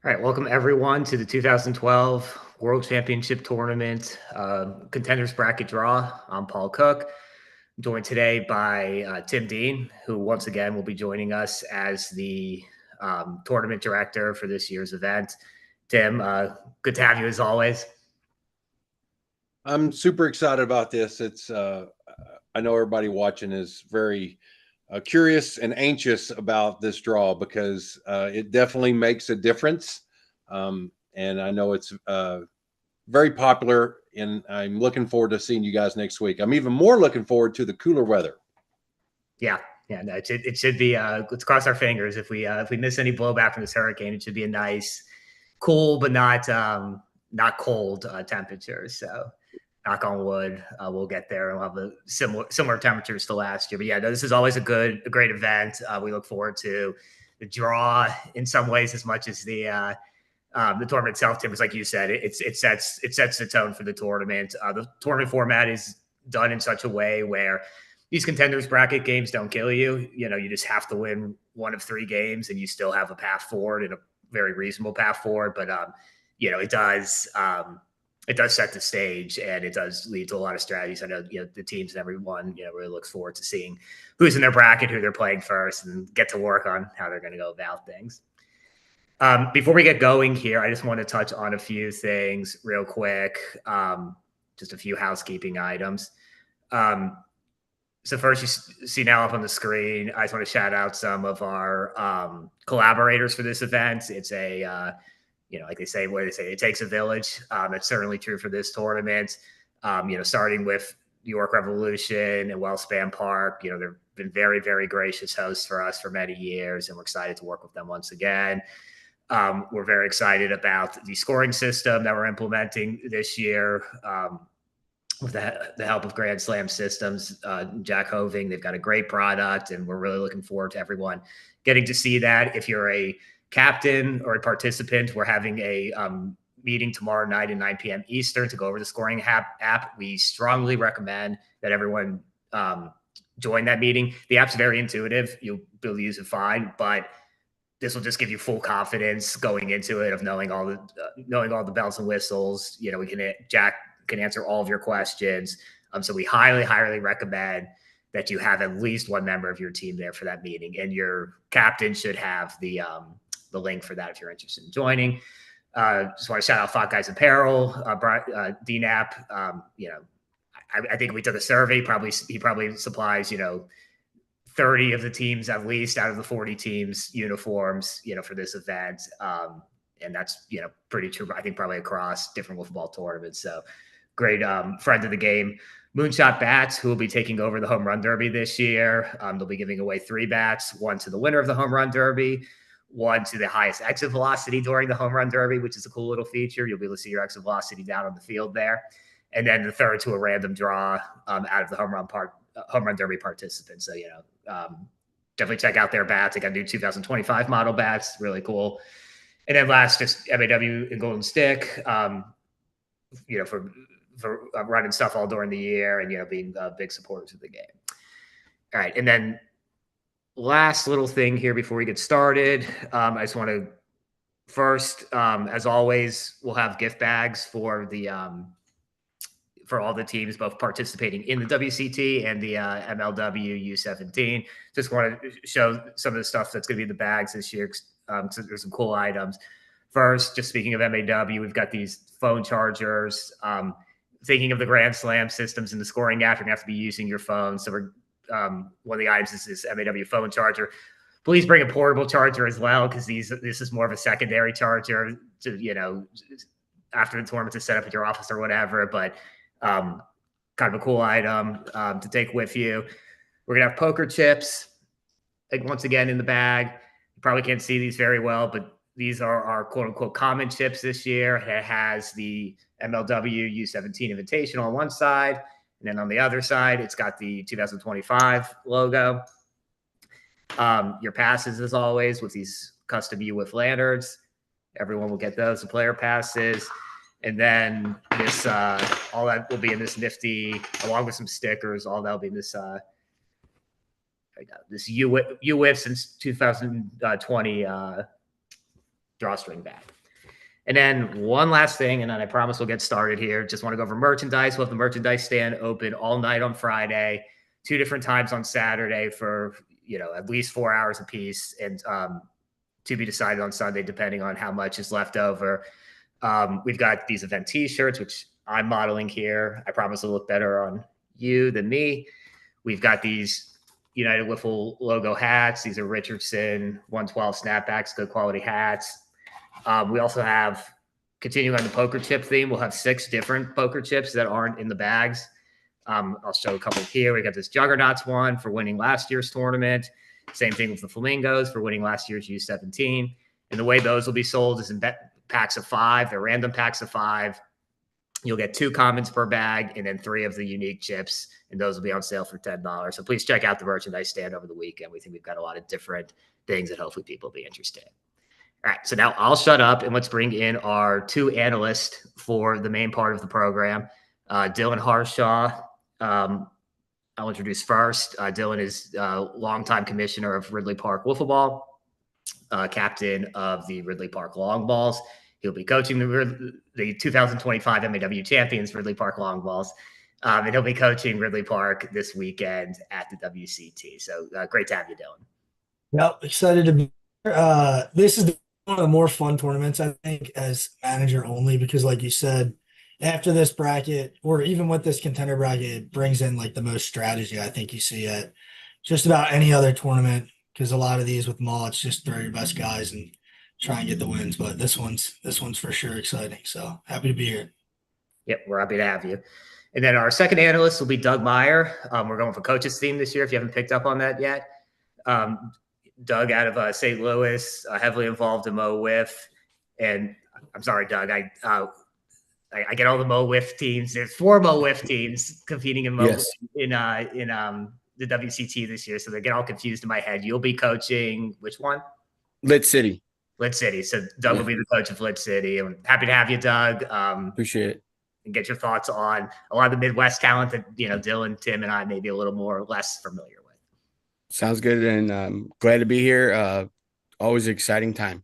All right, welcome everyone to the 2012 World Championship Tournament Contenders Bracket Draw. I'm Paul Cook. I'm joined today by Tim Dean, who once again will be joining us as the tournament director for this year's event. Tim, good to have you as always. I'm super excited about this. I know everybody watching is very curious and anxious about this draw because it definitely makes a difference. And I know it's very popular, and I'm looking forward to seeing you guys next week. I'm even more looking forward to the cooler weather. Yeah, no, it should be. Let's cross our fingers. If we miss any blowback from this hurricane, it should be a nice, cool but not cold temperatures. So knock on wood, we'll get there and we'll have a similar temperatures to last year. But yeah, no, this is always a great event. We look forward to the draw in some ways as much as the tournament itself. Tim, like you said, it sets the tone for the tournament. The tournament format is done in such a way where these contenders bracket games don't kill you. You know, you just have to win one of three games and you still have a path forward and a very reasonable path forward. But it does set the stage and it does lead to a lot of strategies. I know, the teams and everyone, really looks forward to seeing who's in their bracket, who they're playing first, and get to work on how they're going to go about things. Before we get going here, I just want to touch on a few things real quick. Just a few housekeeping items. So first, you see now up on the screen, I just want to shout out some of our collaborators for this event. It's like they say, it takes a village. It's certainly true for this tournament. Starting with New York Revolution and Wellspan Park, they've been very, very gracious hosts for us for many years, and we're excited to work with them once again. We're very excited about the scoring system that we're implementing this year. With the help of Grand Slam Systems, Jack Hoving, they've got a great product, and we're really looking forward to everyone getting to see that. If you're a captain or a participant, we're having a meeting tomorrow night at 9 p.m. Eastern to go over the scoring app. We strongly recommend that everyone join that meeting. The app's very intuitive. You'll be able to use it fine, but this will just give you full confidence going into it of knowing all the bells and whistles. Jack can answer all of your questions. So we highly, highly recommend that you have at least one member of your team there for that meeting, and your captain should have the link for that if you're interested in joining. Just want to shout out Fought Guys Apparel, DNAP. I think we took a survey. He probably supplies 30 of the teams at least out of the 40 teams uniforms, for this event. And that's, pretty true, I think, probably across different wiffle ball tournaments. So great friend of the game. Moonshot Bats, who will be taking over the Home Run Derby this year. They'll be giving away 3 bats, one to the winner of the Home Run Derby, one to the highest exit velocity during the Home Run Derby, which is a cool little feature. You'll be able to see your exit velocity down on the field there. And then the third to a random draw out of the Home Run Derby participants. So, definitely check out their bats. They got new 2025 model bats. Really cool. And then last, just MAW and Golden Stick, for running stuff all during the year and, being big supporters of the game. All right. And then last little thing here before we get started, I just want to first, as always, we'll have gift bags for all the teams, both participating in the WCT and the MLW U17. Just want to show some of the stuff that's going to be in the bags this year. So there's some cool items. First, just speaking of MAW, we've got these phone chargers. Thinking of the Grand Slam systems and the scoring app, you're going to have to be using your phone. So we're one of the items is this MAW phone charger. Please bring a portable charger as well, because this is more of a secondary charger to, after the tournament to set up at your office or whatever. But kind of a cool item to take with you. We're going to have poker chips, once again, in the bag. You probably can't see these very well, but these are our quote-unquote common chips this year. It has the MLW U17 Invitational on one side, and then on the other side, it's got the 2025 logo. Your passes, as always, with these custom U-Whiff lanterns. Everyone will get those, the player passes. And then this, all that will be in this nifty, along with some stickers. All that will be in this, this U-Whiff since 2020 drawstring bag. And then one last thing, and then I promise we'll get started here. Just want to go over merchandise. We'll have the merchandise stand open all night on Friday, 2 different times on Saturday for, at least 4 hours apiece, and to be decided on Sunday, depending on how much is left over. We've got these event T-shirts, which I'm modeling here. I promise it'll look better on you than me. We've got these United Wiffle logo hats. These are Richardson 112 snapbacks, good quality hats. We also have, continuing on the poker chip theme, we'll have 6 different poker chips that aren't in the bags. I'll show a couple here. We got this Juggernauts one for winning last year's tournament. Same thing with the Flamingos for winning last year's U17. And the way those will be sold is in packs of 5. They're random packs of 5. You'll get 2 commons per bag and then 3 of the unique chips, and those will be on sale for $10. So please check out the merchandise stand over the weekend. We think we've got a lot of different things that hopefully people will be interested in. All right, so now I'll shut up and let's bring in our 2 analysts for the main part of the program. Dylan Harshaw, I'll introduce first. Dylan is longtime commissioner of Ridley Park Wiffle Ball, captain of the Ridley Park Long Balls. He'll be coaching the 2025 MAW champions, Ridley Park Long Balls, and he'll be coaching Ridley Park this weekend at the WCT. So great to have you, Dylan. Yep, excited to be here. This is one of the more fun tournaments, I think, as manager only, because like you said, after this bracket, or even with this contender bracket, it brings in like the most strategy I think you see at just about any other tournament, because a lot of these with Maul, it's just throw your best guys and try and get the wins. But this one's for sure exciting. So happy to be here. Yep, we're happy to have you. And then our second analyst will be Doug Meyer. We're going for coaches theme this year, if you haven't picked up on that yet. Doug out of St. Louis, heavily involved in Mo Whiff. And I'm sorry, Doug, I get all the Mo Whiff teams. There's 4 Mo Whiff teams competing in the WCT this year, so they get all confused in my head. You'll be coaching which one? Lit City. Lit City. So Doug will be the coach of Lit City. I'm happy to have you, Doug. Appreciate it. And get your thoughts on a lot of the Midwest talent that Dylan, Tim, and I may be a little more or less familiar with. Sounds good, and glad to be here. Always an exciting time.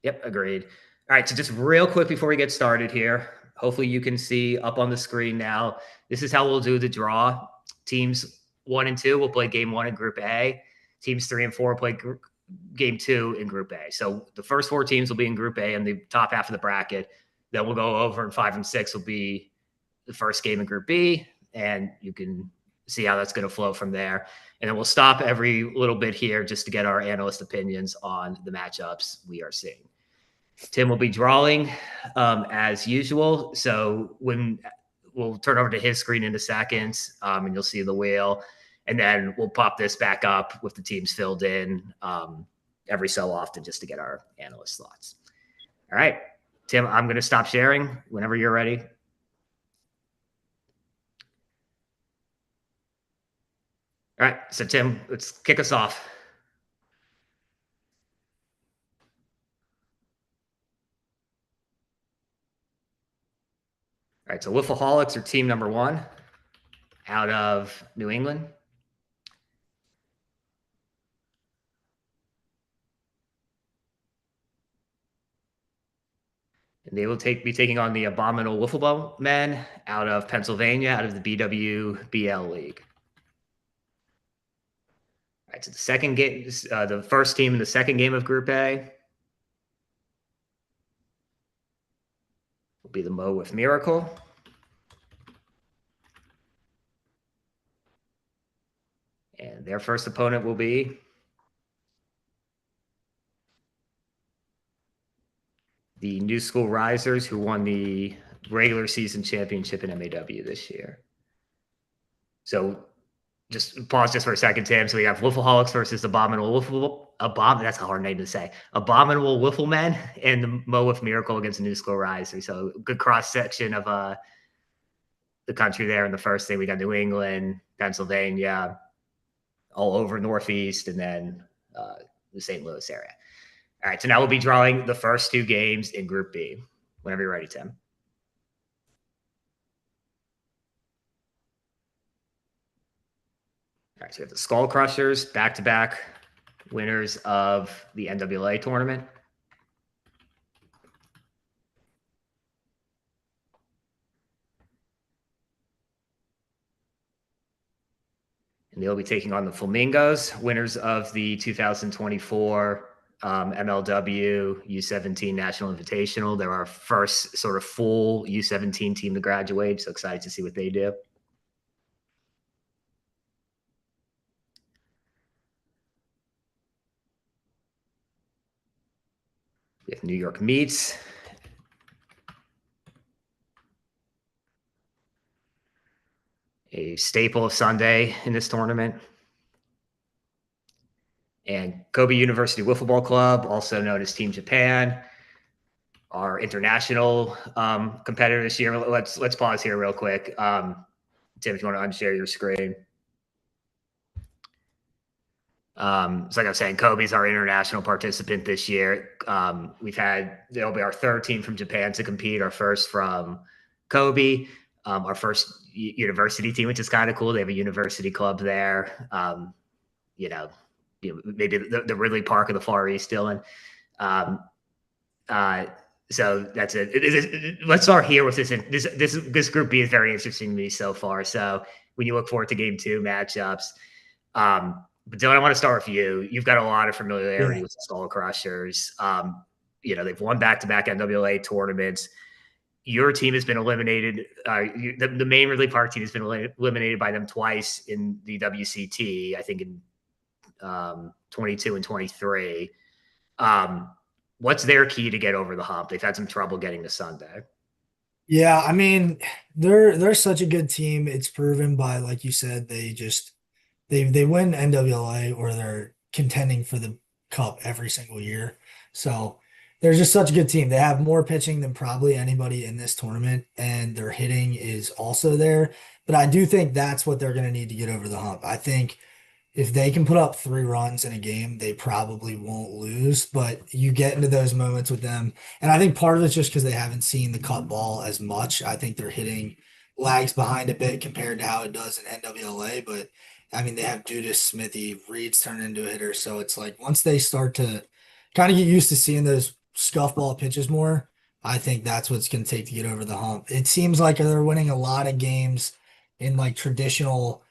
Yep, agreed. All right, so just real quick before we get started here, hopefully you can see up on the screen now, this is how we'll do the draw. Teams 1 and 2 will play game 1 in Group A. Teams 3 and 4 will play game 2 in Group A. So the first 4 teams will be in Group A in the top half of the bracket. Then we'll go over, and 5 and 6 will be the first game in Group B, and you can see how that's going to flow from there. And then we'll stop every little bit here just to get our analyst opinions on the matchups we are seeing. Tim will be drawing as usual. So when we'll turn over to his screen in a second, and you'll see the wheel. And then we'll pop this back up with the teams filled in every so often just to get our analyst thoughts. All right, Tim, I'm going to stop sharing whenever you're ready. All right, so Tim, let's kick us off. All right, so Wiffleaholics are team number 1 out of New England. And they will be taking on the Abominable Wiffleball Men out of Pennsylvania, out of the BWBL League. All right, so the second game, the first team in the second game of Group A will be the Mo with Miracle. And their first opponent will be the New School Risers, who won the regular season championship in MAW this year. So just pause just for a second, Tim. So we have Wiffleaholics versus Abominable Wiffle. That's a hard name to say. Abominable Wifflemen and the Mo with Miracle against the New School Risers. So good cross section of the country there. In the first thing, we got New England, Pennsylvania, all over Northeast, and then the St. Louis area. All right, so now we'll be drawing the first 2 games in Group B. Whenever you're ready, Tim. All right, so we have the Skull Crushers, back-to-back winners of the NWA tournament. And they'll be taking on the Flamingos, winners of the 2024 MLW U17 National Invitational. They're our first sort of full U17 team to graduate. So excited to see what they do. We have New York Meets. A staple of Sunday in this tournament. And Kobe University Wiffle Ball Club, also known as Team Japan, our international competitor this year. Let's pause here real quick. Tim, if you want to unshare your screen. So like I was saying, Kobe's our international participant this year. They'll be our third team from Japan to compete, our first from Kobe, our first university team, which is kind of cool. They have a university club there. Maybe the Ridley Park of the Far East, Dylan. So that's it. Let's start here with this. This Group B is very interesting to me so far. So when you look forward to Game 2 matchups, but Dylan, I want to start with you. You've got a lot of familiarity with the Skull Crushers. They've won back-to-back NWA tournaments. Your team has been eliminated. The main Ridley Park team has been eliminated by them twice in the WCT, I think in 22 and 23. What's their key to get over the hump? They've had some trouble getting to Sunday. Yeah, I mean, they're such a good team. It's proven by, like you said, they win NWA or they're contending for the cup every single year. So they're just such a good team. They have more pitching than probably anybody in this tournament, and their hitting is also there. But I do think that's what they're going to need to get over the hump. I think if they can put up 3 runs in a game, they probably won't lose. But you get into those moments with them. And I think part of it's just because they haven't seen the cut ball as much. I think their hitting lags behind a bit compared to how it does in NWLA. But I mean, they have Dudas, Smithy, Reed's turned into a hitter. So it's like once they start to kind of get used to seeing those scuff ball pitches more, I think that's what it's going to take to get over the hump. It seems like they're winning a lot of games in like traditional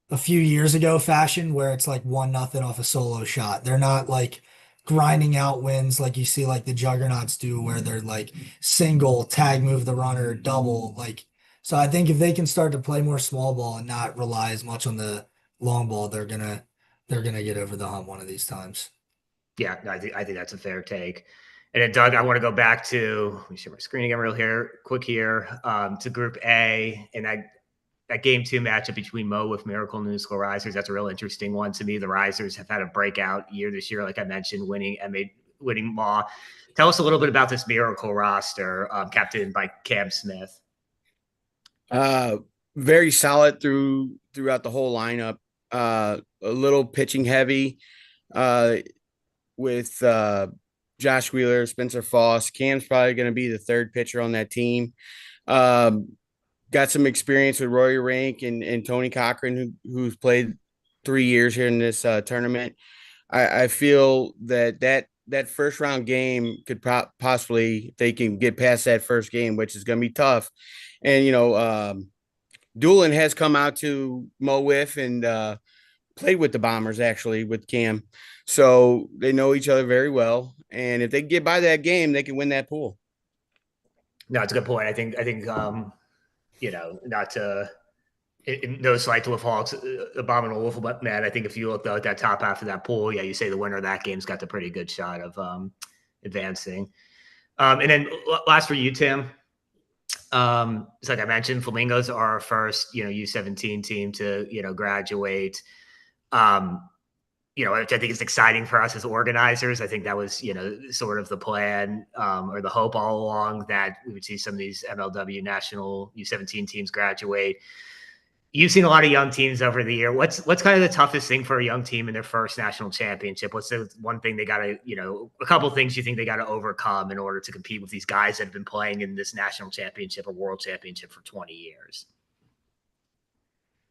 a few years ago fashion where it's like 1-0 off a solo shot. They're not like grinding out wins like you see like the juggernauts do where they're like single, tag move the runner, double. Like so I think if they can start to play more small ball and not rely as much on the long ball, they're gonna get over the hump one of these times. Yeah, I think that's a fair take. And then Doug, I want to go back to let me share my screen again quick here to Group A and that Game 2 matchup between Mo with Miracle and New School Risers. That's a real interesting one to me. The Risers have had a breakout year this year, like I mentioned, winning Ma. Tell us a little bit about this Miracle roster, captained by Cam Smith. Very solid throughout the whole lineup. A little pitching heavy with Josh Wheeler, Spencer Foss. Cam's probably going to be the third pitcher on that team. Got some experience with Rory Rank and Tony Cochran, who's played 3 years here in this tournament. I feel that first round game could possibly, if they can get past that first game, which is going to be tough. And, Doolin has come out to Mo Whiff and played with the Bombers, actually, with Cam. So they know each other very well. And if they get by that game, they can win that pool. No, it's a good point. I think not to no slight to Wolf Hawks, abominable Wolf man. I think if you look though at that top half of that pool, yeah, you say the winner of that game's got the pretty good shot of advancing. And then last for you, Tim. It's like I mentioned, Flamingos are our first, U17 team to, graduate. Which I think is exciting for us as organizers. I think that was, sort of the plan or the hope all along that we would see some of these MLW national U17 teams graduate. You've seen a lot of young teams over the year. What's kind of the toughest thing for a young team in their first national championship? What's the one thing they got to, a couple of things you think they got to overcome in order to compete with these guys that have been playing in this national championship or world championship for 20 years?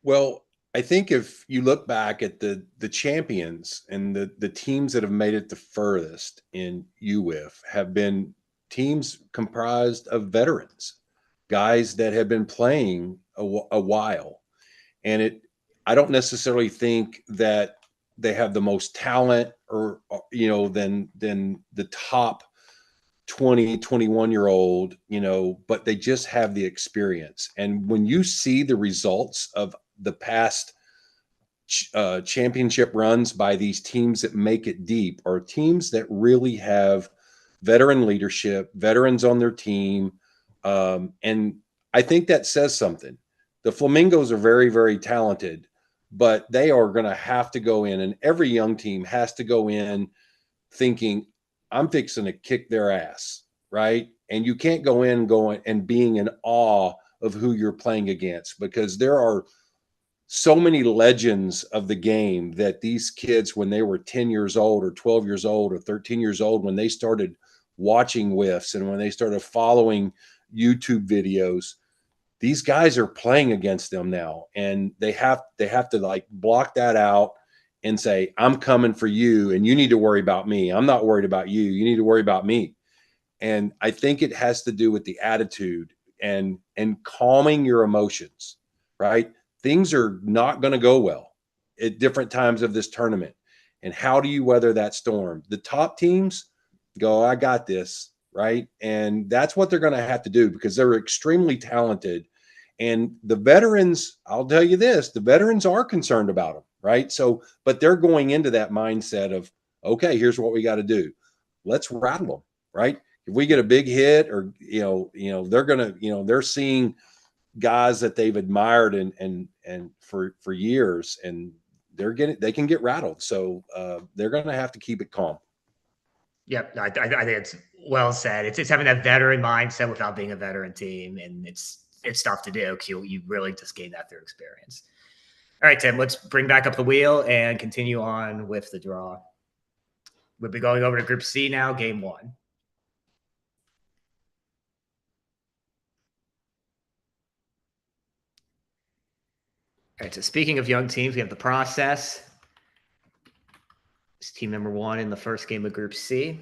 Well, I think if you look back at the champions and the teams that have made it the furthest in UWIF have been teams comprised of veterans, guys that have been playing a while. And I don't necessarily think that they have the most talent or than the top 20, 21-year-old, but they just have the experience. And when you see the results of the past championship runs by these teams that make it deep, are teams that really have veteran leadership, veterans on their team. And I think that says something. The Flamingos are very, very talented, but they are going to have to go in, and every young team has to go in thinking, I'm fixing to kick their ass, right? And you can't go in going and being in awe of who you're playing against, because there are so many legends of the game that these kids, when they were 10 years old or 12 years old or 13 years old, when they started watching whiffs and when they started following YouTube videos, these guys are playing against them now, and they have to like block that out and say, I'm coming for you and you need to worry about me. I'm not worried about you. You need to worry about me. And I think it has to do with the attitude and calming your emotions, right? Things are not going to go well at different times of this tournament. And how do you weather that storm? The top teams go, I got this, right? And that's what they're going to have to do, because they're extremely talented. And the veterans, I'll tell you this, the veterans are concerned about them, right? So, but they're going into that mindset of, okay, here's what we got to do. Let's rattle them, right? If we get a big hit, or they're gonna, they're seeing guys that they've admired and for years, and they can get rattled. So they're gonna have to keep it calm. Yep, I think it's well said. It's having that veteran mindset without being a veteran team, and it's tough to do because you really just gain that through experience. All right, Tim, let's bring back up the wheel and continue on with the draw. We'll be going over to Group C now, Game 1. All right, so speaking of young teams, we have the process. It's team number 1 in the first game of Group C.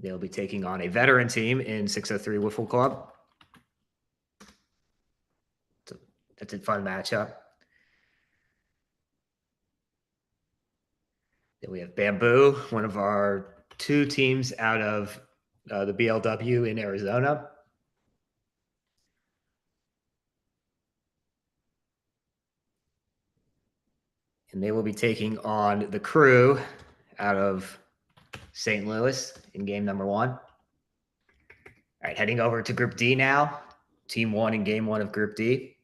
They'll be taking on a veteran team in 603 Wiffle Club. That's a fun matchup. Then we have Bamboo, one of our 2 teams out of the BLW in Arizona. And they will be taking on the Crew out of St. Louis in game number 1. All right, heading over to Group D now. Team 1 in game 1 of Group D.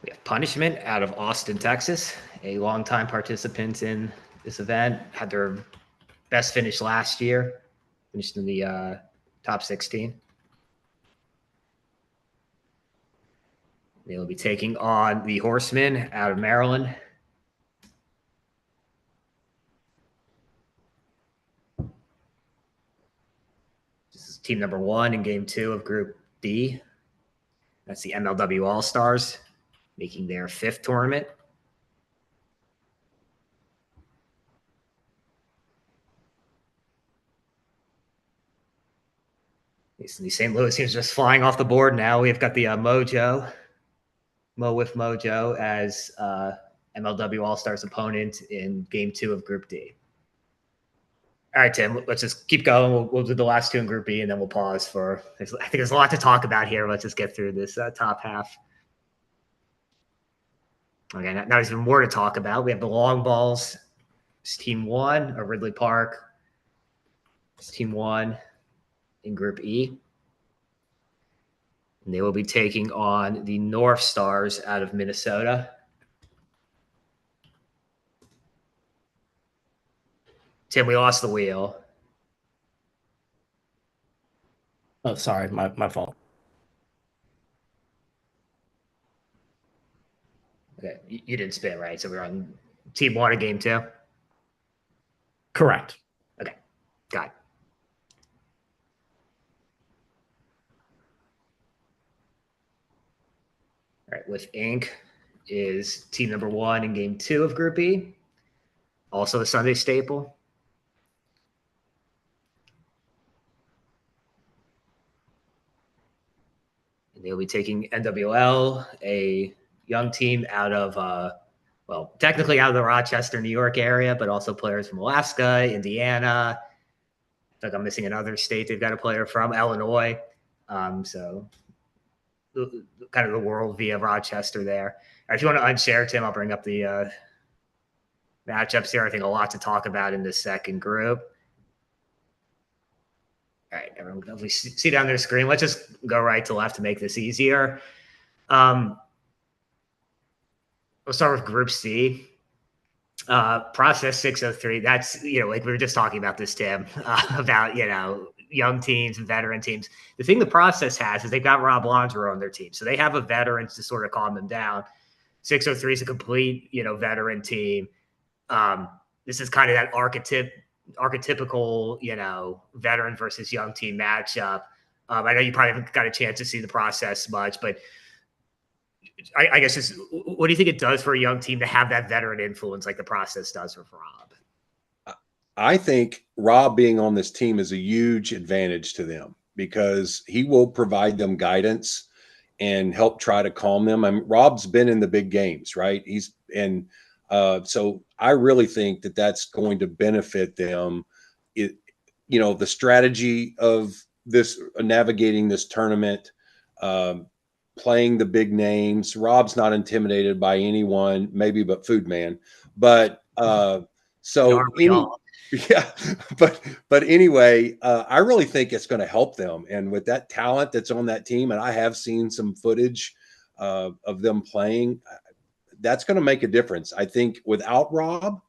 We have Punishment out of Austin, Texas, a longtime participant in this event. Had their best finish last year, finished in the top 16. They will be taking on the Horsemen out of Maryland. This is team number 1 in game 2 of Group D. That's the MLW All-Stars, making their 5th tournament. The St. Louis team's just flying off the board now. We've got the Mojo, Mo with Mojo, as MLW All-Stars opponent in game 2 of Group D. All right, Tim, let's just keep going. We'll do the last 2 in Group B, and then we'll pause for – I think there's a lot to talk about here. Let's just get through this top half. Okay, now there's even more to talk about. We have the long balls. It's team 1 of Ridley Park. It's team 1 in Group E. And they will be taking on the North Stars out of Minnesota. Tim, we lost the wheel. Oh, sorry, my fault. Okay, you didn't spin, right? So we're on team 1 of game 2? Correct. Okay, got it. All right, with Ink is team number 1 in game 2 of Group E. Also a Sunday staple. They'll be taking NWL, a young team out of, well, technically out of the Rochester, New York area, but also players from Alaska, Indiana. I think I'm missing another state they've got a player from, Illinois. So kind of the world via Rochester there. If you want to unshare, Tim, I'll bring up the matchups here. I think a lot to talk about in this second group. All right, everyone, if we see down their screen, let's just go right to left to make this easier. We'll start with Group C. Process 603. That's, like we were just talking about this, Tim, about, young teams and veteran teams. The thing the process has is they've got Rob Londra on their team. So they have a veteran to sort of calm them down. 603 is a complete, veteran team. This is kind of that archetypical, veteran versus young team matchup. I know you probably haven't got a chance to see the process much, but I guess just what do you think it does for a young team to have that veteran influence like the process does for Rob? I think Rob being on this team is a huge advantage to them because he will provide them guidance and help try to calm them. I mean, Rob's been in the big games, right? So I really think that that's going to benefit them. The strategy of this navigating this tournament, playing the big names. Rob's not intimidated by anyone, maybe but Food Man. But but anyway, I really think it's going to help them. And with that talent that's on that team, and I have seen some footage of them playing, that's going to make a difference. I think without Rob,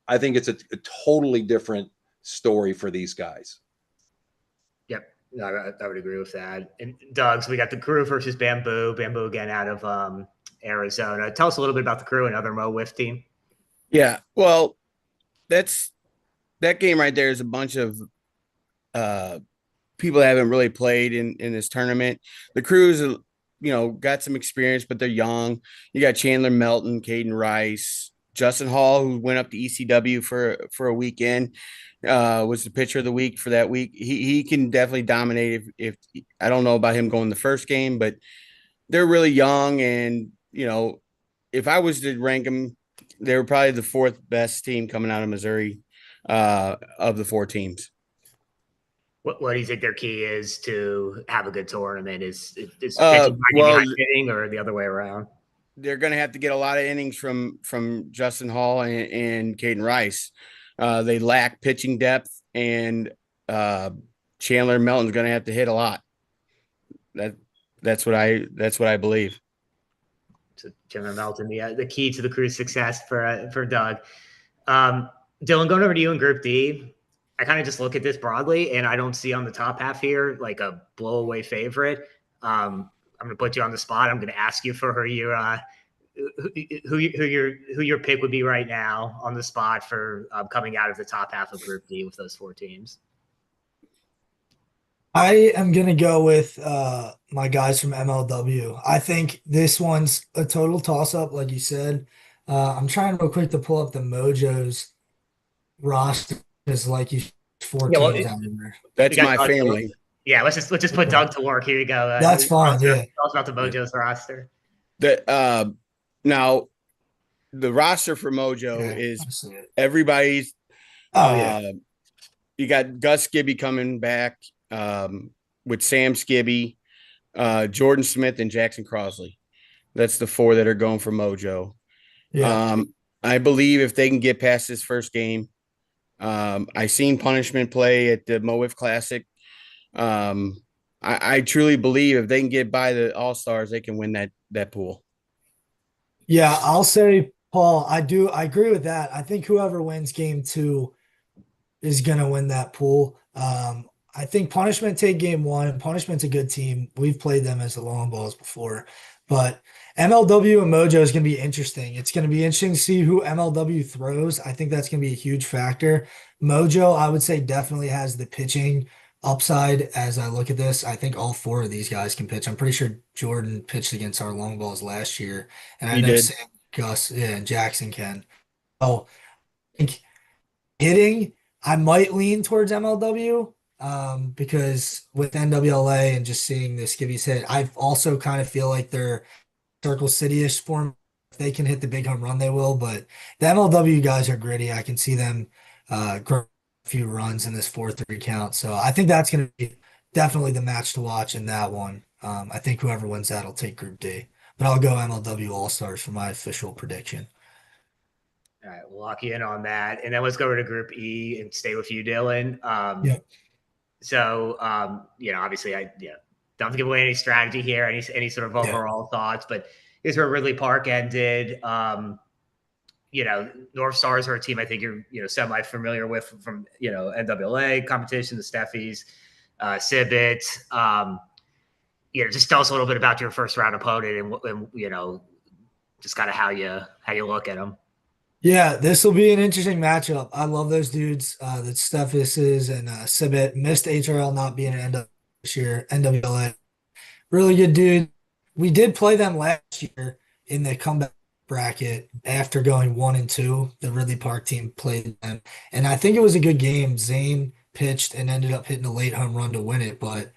I think it's a totally different story for these guys. Yep. No, I would agree with that. And Doug, so we got the Crew versus Bamboo. Bamboo again out of Arizona. Tell us a little bit about the Crew, another Mo Whiff team. Yeah, well, that game right there is a bunch of people that haven't really played in this tournament. The Crew's, got some experience, but they're young. You got Chandler Melton, Caden Rice, Justin Hall, who went up to ECW for a weekend, was the pitcher of the week for that week. He can definitely dominate if I don't know about him going the first game, but they're really young. And, if I was to rank them, they were probably the fourth best team coming out of Missouri of the four teams. What do you think their key is to have a good tournament? Is pitching behind hitting or the other way around? They're going to have to get a lot of innings from Justin Hall and Caden Rice. They lack pitching depth, and Chandler Melton's going to have to hit a lot. That's what I believe. So Chandler Melton, the key to the Crew's success for Doug. Dylan, going over to you in Group D. I kind of just look at this broadly, and I don't see on the top half here like a blow-away favorite. I'm going to put you on the spot. I'm going to ask you for who your pick would be right now on the spot for coming out of the top half of Group D with those four teams. I am going to go with my guys from MLW. I think this one's a total toss-up, like you said. I'm trying real quick to pull up the Mojo's roster. Is like you 14 That's my family. Yeah, let's just put Doug to work. Here you go. That's fine. Yeah. Tell us about the Mojo's roster. Now the roster for Mojo is everybody's. You got Gus Skibby coming back with Sam Skibby, Jordan Smith, and Jackson Crosley. That's the four that are going for Mojo. Yeah. I believe if they can get past this first game. I seen Punishment play at the Mo Whiff Classic. I truly believe if they can get by the All-Stars, they can win that pool. Yeah, I'll say, Paul, I agree with that. I think whoever wins game 2 is going to win that pool. I think Punishment take game 1, and Punishment's a good team. We've played them as the long balls before. But MLW and Mojo is going to be interesting. It's going to be interesting to see who MLW throws. I think that's going to be a huge factor. Mojo, I would say, definitely has the pitching upside as I look at this. I think all 4 of these guys can pitch. I'm pretty sure Jordan pitched against our long balls last year. And I know Sam, Gus, and Jackson can. So I think hitting, I might lean towards MLW. because with NWLA and just seeing the skivvies hit, I also kind of feel like they're Circle City-ish form. If they can hit the big home run, they will. But the MLW guys are gritty. I can see them grow a few runs in this 4-3 count. So I think that's going to be definitely the match to watch in that one. I think whoever wins that will take Group D. But I'll go MLW All-Stars for my official prediction. All right, we'll lock you in on that. And then let's go over to Group E and stay with you, Dylan. Yep. So, obviously, don't have to give away any strategy here, any sort of overall thoughts, but here's where Ridley Park ended. North Stars are a team I think you're semi familiar with from NWA competition, the Steffies, Sibit. Just tell us a little bit about your first round opponent and just kind of how you look at them. Yeah, this will be an interesting matchup. I love those dudes. The Steffes and Sibit missed HRL not being an NWA this year. NWLA, really good dude. We did play them last year in the comeback bracket after going 1-2. The Ridley Park team played them, and I think it was a good game. Zane pitched and ended up hitting a late home run to win it, but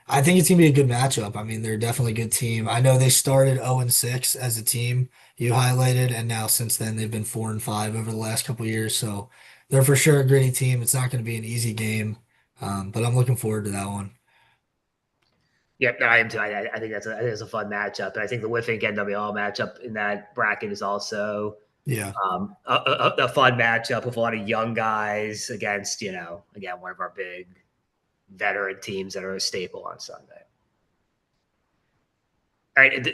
I think it's gonna be a good matchup. I mean, they're definitely a good team. I know they started 0-6 as a team you highlighted, and now since then they've been 4-5 over the last couple of years. So they're for sure a gritty team. It's not going to be an easy game, but I'm looking forward to that one. Yep, I am too. I think that's a fun matchup, and I think the Whiffing NWL matchup in that bracket is also a fun matchup with a lot of young guys against again one of our big veteran teams that are a staple on Sunday. All right,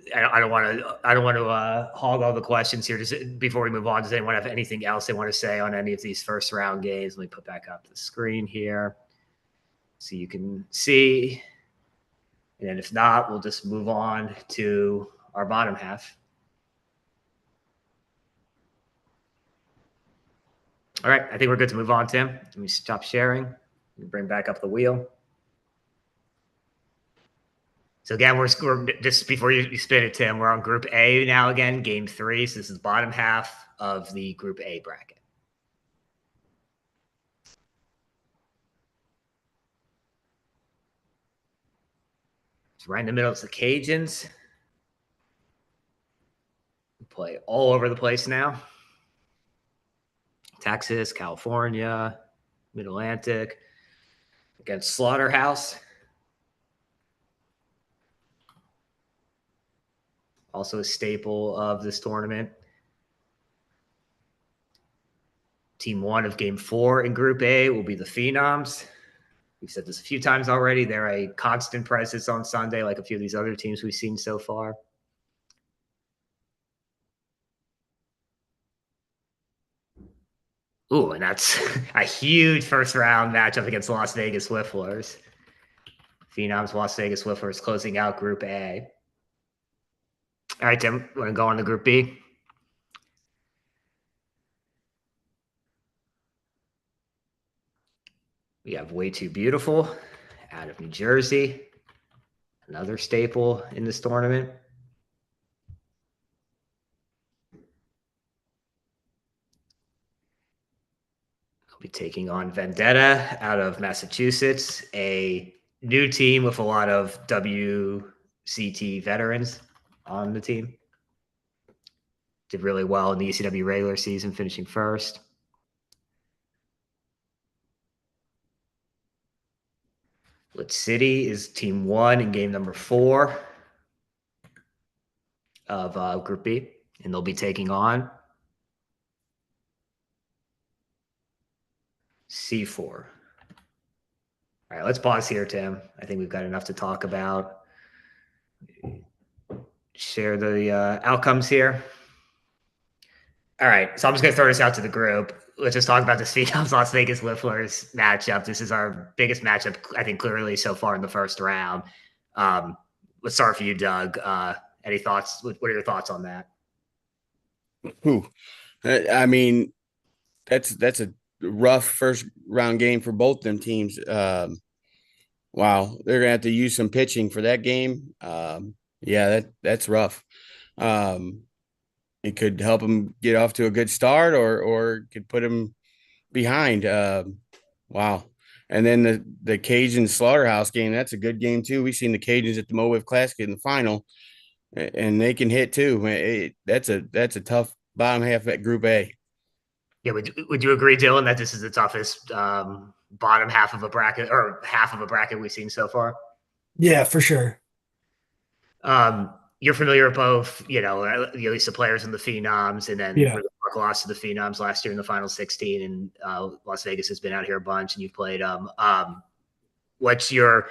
I don't want to hog all the questions here. Just before we move on, does anyone have anything else they want to say on any of these first round games? Let me put back up the screen here so you can see. And then if not, we'll just move on to our bottom half. All right, I think we're good to move on, Tim. Let me stop sharing and bring back up the wheel. So again, we're just before you spin it, Tim, we're on Group A now again, Game 3. So this is the bottom half of the Group A bracket. So right in the middle is the Cajuns. We play all over the place now. Texas, California, Mid-Atlantic, against Slaughterhouse. Also a staple of this tournament. Team 1 of Game 4 in Group A will be the Phenoms. We've said this a few times already. They're a constant presence on Sunday, like a few of these other teams we've seen so far. Ooh, and that's a huge first-round matchup against the Las Vegas Whifflers. Phenoms, Las Vegas Whifflers closing out Group A. All right, Tim, want to go on to Group B? We have Way Too Beautiful out of New Jersey, another staple in this tournament. They'll be taking on Vendetta out of Massachusetts, a new team with a lot of WCT veterans on the team. Did really well in the ECW regular season, finishing first. Lit City is Team 1 in game number 4 of Group B, and they'll be taking on C4. All right, let's pause here, Tim. I think we've got enough to talk about. Share the outcomes here. All right, so I'm just going to throw this out to the group. Let's just talk about the Phenoms Las Vegas Whifflers matchup. This is our biggest matchup, I think, clearly so far in the first round. Let's start for you, Doug. Any thoughts? What are your thoughts on that? I mean, that's a rough first round game for both them teams. Wow, they're gonna have to use some pitching for that game. Yeah, that's rough. It could help them get off to a good start, or could put them behind. Wow, And then the Cajun Slaughterhouse game, that's a good game too. We've seen the Cajuns at the MoWiv Classic in the final, and they can hit too. That's a tough bottom half at Group A. Yeah, would you agree, Dylan, that this is the toughest bottom half of a bracket or half of a bracket we've seen so far? Yeah, for sure. You're familiar with both, at least the players and the phenoms, and then Yeah. lost to the phenoms last year in the final 16, and Las Vegas has been out here a bunch, and you've played them. What's your?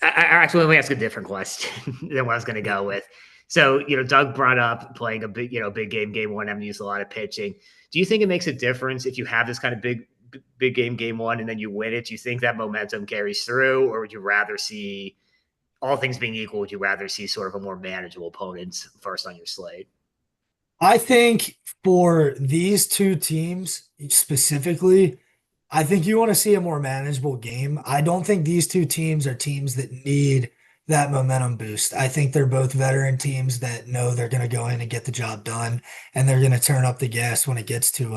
Actually, let me ask a different question than what I was going to go with. So, Doug brought up playing a big game one, having used a lot of pitching. Do you think it makes a difference if you have this kind of big game one, and then you win it? Do you think that momentum carries through, or would you rather see, all things being equal, would you rather see sort of a more manageable opponent first on your slate? I think for these two teams specifically, I think you want to see a more manageable game. I don't think these two teams are teams that need that momentum boost. I think they're both veteran teams that know they're going to go in and get the job done, and they're going to turn up the gas when it gets to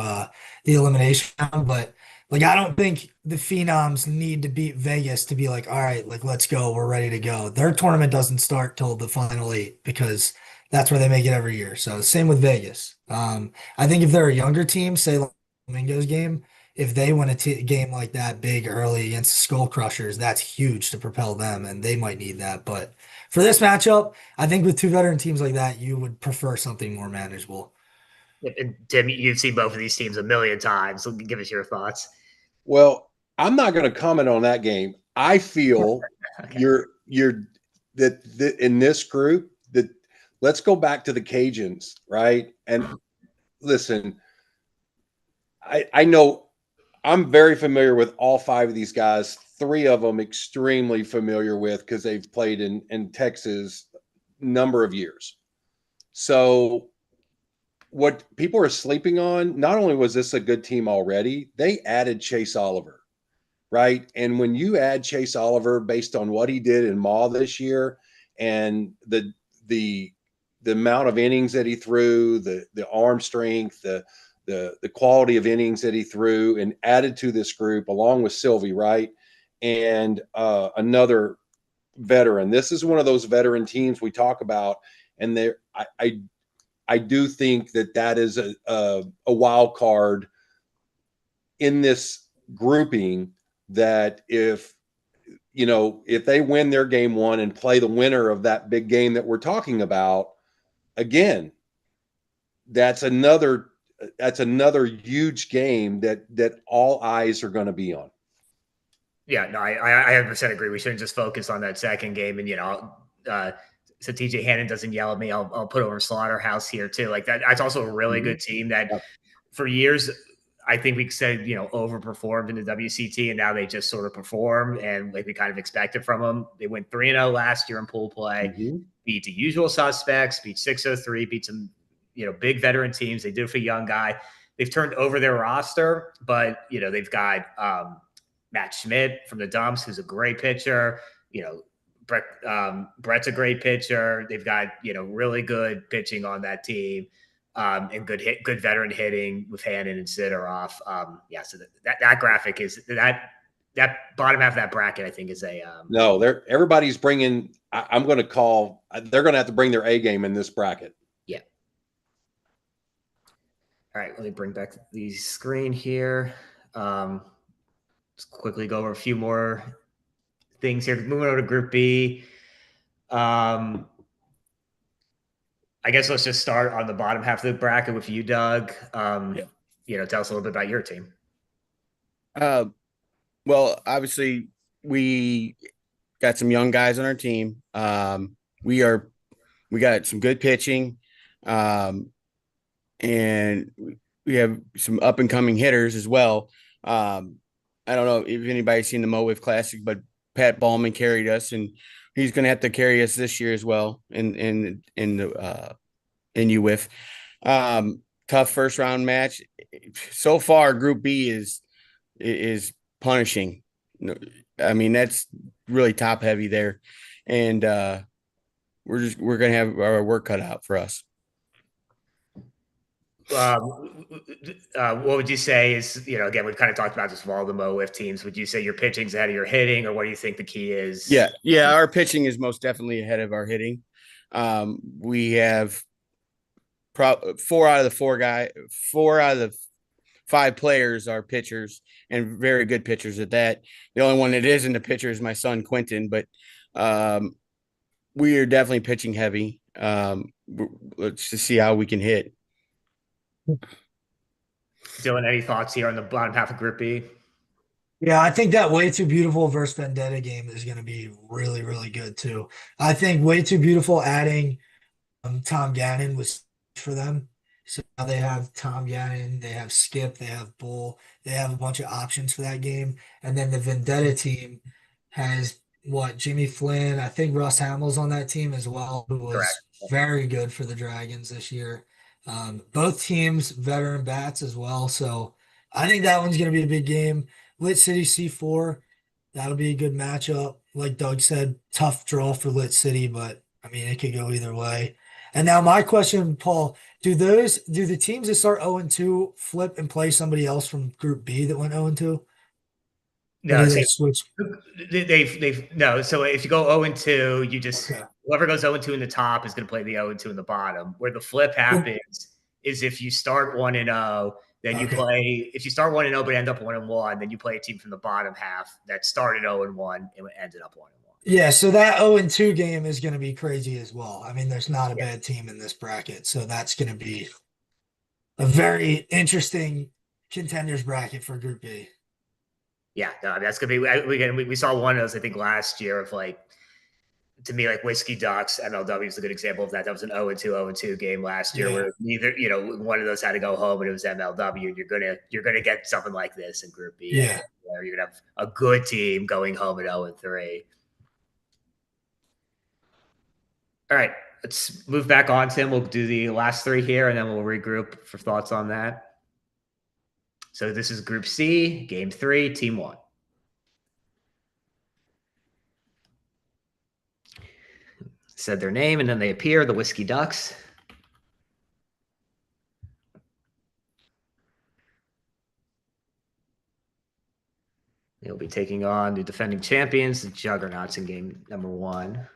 the elimination round. But like, I don't think the Phenoms need to beat Vegas to be like, all right, like, let's go, we're ready to go. Their tournament doesn't start till the final eight because that's where they make it every year. So same with Vegas. I think if they're a younger team, say like Flamingo's game, if they win a game like that big early against the Skull Crushers, that's huge to propel them, and they might need that. But for this matchup, I think with two veteran teams like that, you would prefer something more manageable. And Tim, you've seen both of these teams a million times. So give us your thoughts. Well, I'm not going to comment on that game. I feel Okay. you're that in this group that let's go back to the Cajuns, right? And listen, I know I'm very familiar with all five of these guys. Three of them extremely familiar with because they've played in Texas number of years. So what people are sleeping on, not only was this a good team already, they added Chase Oliver, right? And when you add Chase Oliver based on what he did in Maw this year and the amount of innings that he threw, the arm strength, the quality of innings that he threw and added to this group along with Sylvie, right? And another veteran. This is one of those veteran teams we talk about, and I do think that is a wild card in this grouping. That if they win their game one and play the winner of that big game that we're talking about, again, that's another huge game that all eyes are going to be on. Yeah, no, I 100% agree. We shouldn't just focus on that second game. And, so TJ Hannon doesn't yell at me, I'll put over Slaughterhouse here too. Like that's also a really good team that for years, I think we said, overperformed in the WCT, and now they just sort of perform and like we kind of expected from them. They went 3-0 last year in pool play, beat the usual suspects, beat 603, beat some, big veteran teams. They did it for a young guy. They've turned over their roster, but, they've got Matt Schmidt from the dumps, who's a great pitcher. Brett's a great pitcher. They've got, really good pitching on that team. And good veteran hitting with Hannon and Sidoroff. So that graphic is that bottom half of that bracket, I think, is a no. Everybody's bringing. I'm going to call. They're going to have to bring their A game in this bracket. Yeah. All right, let me bring back the screen here. Let's quickly go over a few more things here. Moving over to Group B. I guess let's just start on the bottom half of the bracket with you, Doug. Tell us a little bit about your team. Well, obviously we got some young guys on our team. We got some good pitching, and we have some up and coming hitters as well. I don't know if anybody's seen the MoWiv Classic, but Pat Ballman carried us, and he's going to have to carry us this year as well in UWIF. Tough first round match. So far, Group B is punishing. I mean, that's really top heavy there, and we're going to have our work cut out for us. What would you say is, again, we've kind of talked about this with all the MOWIF teams. Would you say your pitching's ahead of your hitting, or what do you think the key is? Yeah. Our pitching is most definitely ahead of our hitting. We have four out of the five players are pitchers, and very good pitchers at that. The only one that isn't a pitcher is my son Quentin, but we are definitely pitching heavy. Let's just see how we can hit. Dylan, any thoughts here on the bottom half of Group B? Yeah, I think that Way Too Beautiful versus Vendetta game is going to be really, really good too. I think Way Too Beautiful adding Tom Gannon was for them. So now they have Tom Gannon, they have Skip, they have Bull, they have a bunch of options for that game. And then the Vendetta team has Jimmy Flynn. I think Russ Hamill's on that team as well, who was Correct. very good for the Dragons this year. Both teams veteran bats as well. So I think that one's going to be a big game. Lit City C4, that'll be a good matchup. Like Doug said, tough draw for Lit City, but I mean, it could go either way. And now my question, Paul, do the teams that start 0-2 flip and play somebody else from Group B that went 0-2? No, Or do they switch? they've no. So if you go 0-2, you just whoever goes 0-2 in the top is going to play the 0-2 in the bottom. Where the flip happens is if you start 1-0, then you play. If you start 1-0 but end up 1-1, then you play a team from the bottom half that started 0-1 and ended up 1-1. Yeah, so that 0-2 game is going to be crazy as well. I mean, there's not a bad team in this bracket, so that's going to be a very interesting contenders bracket for Group B. Yeah, no, that's gonna be. We saw one of those, I think, last year of to me, Whiskey Ducks. MLW is a good example of that. That was an 0-2 game last year where neither, one of those had to go home, and it was MLW. You're gonna get something like this in Group B. Yeah, where you're gonna have a good team going home at 0-3. All right, let's move back on, Tim. We'll do the last three here, and then we'll regroup for thoughts on that. So this is Group C, Game 3, Team 1. Said their name, and then they appear, the Whiskey Ducks. They'll be taking on the defending champions, the Juggernauts, in game number 1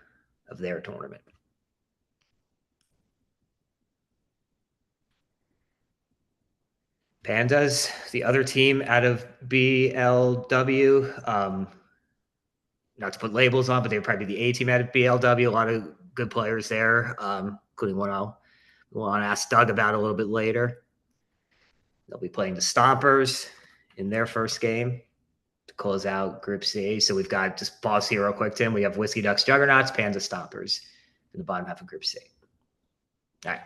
of their tournament. Pandas, the other team out of BLW. Not to put labels on, but they would probably be the A team out of BLW. A lot of good players there, including one I'll ask Doug about a little bit later. They'll be playing the Stompers in their first game to close out Group C. So we've got, just pause here real quick, Tim. We have Whiskey Ducks, Juggernauts, Panda, Stompers in the bottom half of Group C. All right.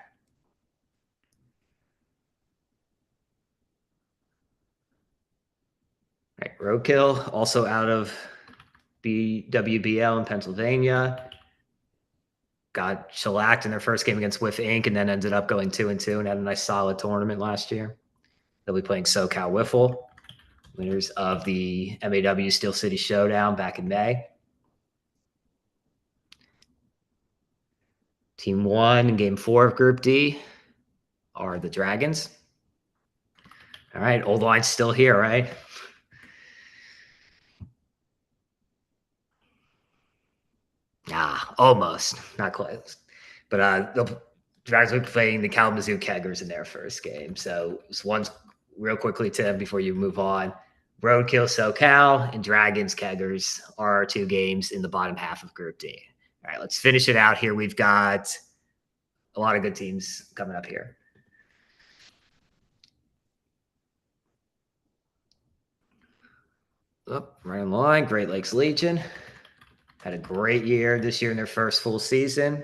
All right, Roadkill, also out of BWBL in Pennsylvania. Got shellacked in their first game against Whiff Inc. and then ended up going 2-2 and had a nice solid tournament last year. They'll be playing SoCal Wiffle, winners of the MAW Steel City Showdown back in May. Team 1 in Game 4 of Group D are the Dragons. All right, old line's still here, right? Almost. Not close. But the Dragons will be playing the Kalamazoo Keggers in their first game. So just one real quickly, Tim, before you move on. Roadkill SoCal and Dragons Keggers are our 2 games in the bottom half of Group D. All right, let's finish it out here. We've got a lot of good teams coming up here. Right in line, Great Lakes Legion. Had a great year this year in their first full season.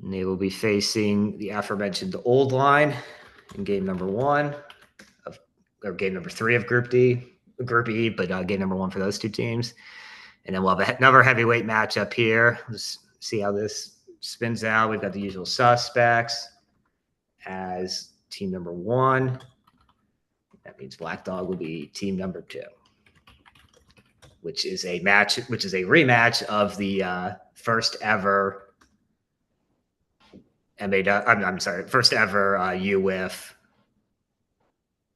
And they will be facing the aforementioned Old Line in game number 1 or game number 3 of Group D, Group E, but game number 1 for those 2 teams. And then we'll have another heavyweight matchup here. Let's see how this spins out. We've got the usual suspects as team number 1. That means Black Dog will be team number 2, which is a rematch of the first ever I'm sorry, first ever UWIF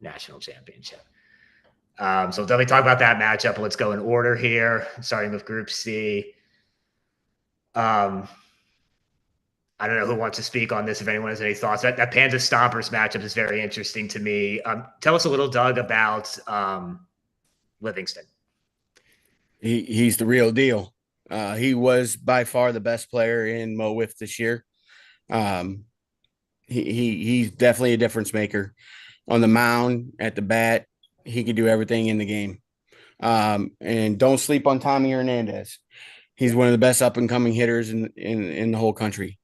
national championship. So we'll definitely talk about that matchup. Let's go in order here, starting with Group C. I don't know who wants to speak on this. If anyone has any thoughts, that Panda Stompers matchup is very interesting to me. Tell us a little, Doug, about Livingston. He's the real deal. He was by far the best player in MoWIF this year. He's definitely a difference maker on the mound, at the bat. He can do everything in the game. And don't sleep on Tommy Hernandez. He's one of the best up and coming hitters in the whole country.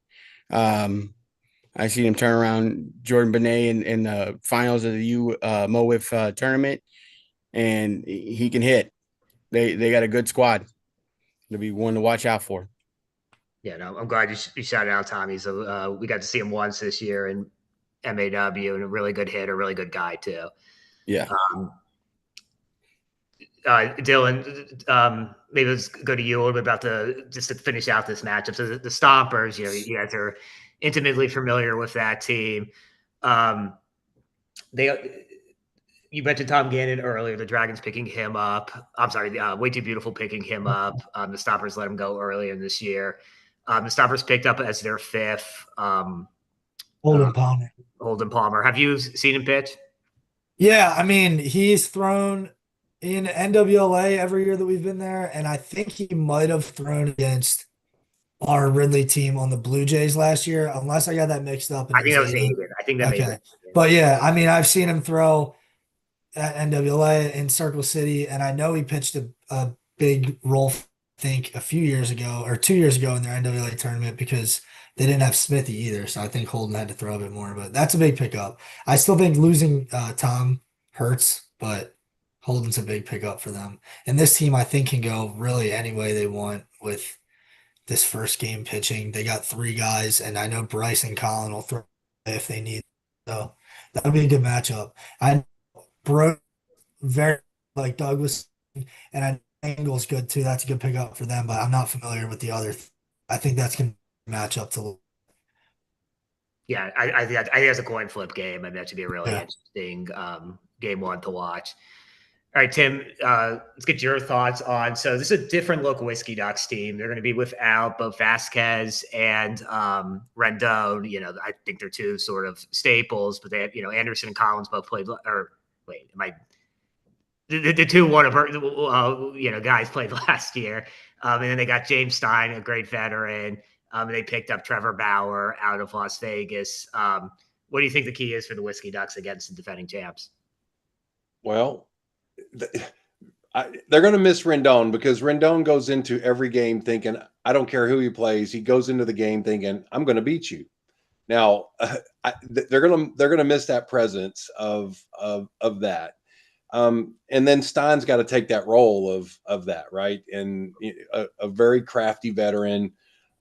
I seen him turn around Jordan Benet in the finals of the MoWIF tournament, and he can hit. They got a good squad to be one to watch out for. Yeah, no, I'm glad you shouted out Tommy. So we got to see him once this year in MAW, and a really good hitter, really good guy too. Yeah. Dylan, maybe let's go to you a little bit about just to finish out this matchup. So the Stompers, you guys are intimately familiar with that team. You mentioned Tom Gannon earlier. The Dragons picking him up. I'm sorry, Way Too Beautiful picking him up. The Stompers let him go earlier this year. The Stompers picked up as their fifth. Holden Palmer. Holden Palmer. Have you seen him pitch? Yeah, I mean, he's thrown in NWLA every year that we've been there, and I think he might have thrown against our Ridley team on the Blue Jays last year, unless I got that mixed up. I think that was Aiden. I think that okay. But yeah, I mean, I've seen him throw at NWLA in Circle City, and I know he pitched a big role, I think, a few years ago or 2 years ago in their NWLA tournament because they didn't have Smithy either. So I think Holden had to throw a bit more, but that's a big pickup. I still think losing Tom hurts, but Holden's a big pickup for them. And this team, I think, can go really any way they want with this first game pitching. They got three guys, and I know Bryce and Colin will throw if they need. So that would be a good matchup. I Bro very like Douglas, and I Angle's good too. That's a good pickup for them, but I'm not familiar with the other. I think that's going to match up to. Yeah, I think it's a coin flip game, and that should be a really interesting game one to watch. All right, Tim, let's get your thoughts on. So this is a different look Whiskey Ducks team. They're going to be without both Vasquez and Rendon. I think they're two sort of staples, but they have, Anderson and Collins both played. Or wait, the two guys played last year, and then they got James Stein, a great veteran. And they picked up Trevor Bauer out of Las Vegas. What do you think the key is for the Whiskey Ducks against the defending champs? Well, they're going to miss Rendon because Rendon goes into every game thinking, I don't care who he plays. He goes into the game thinking, I'm going to beat you. Now, they're going to miss that presence of that. And then Stein's got to take that role of that, right? And a very crafty veteran,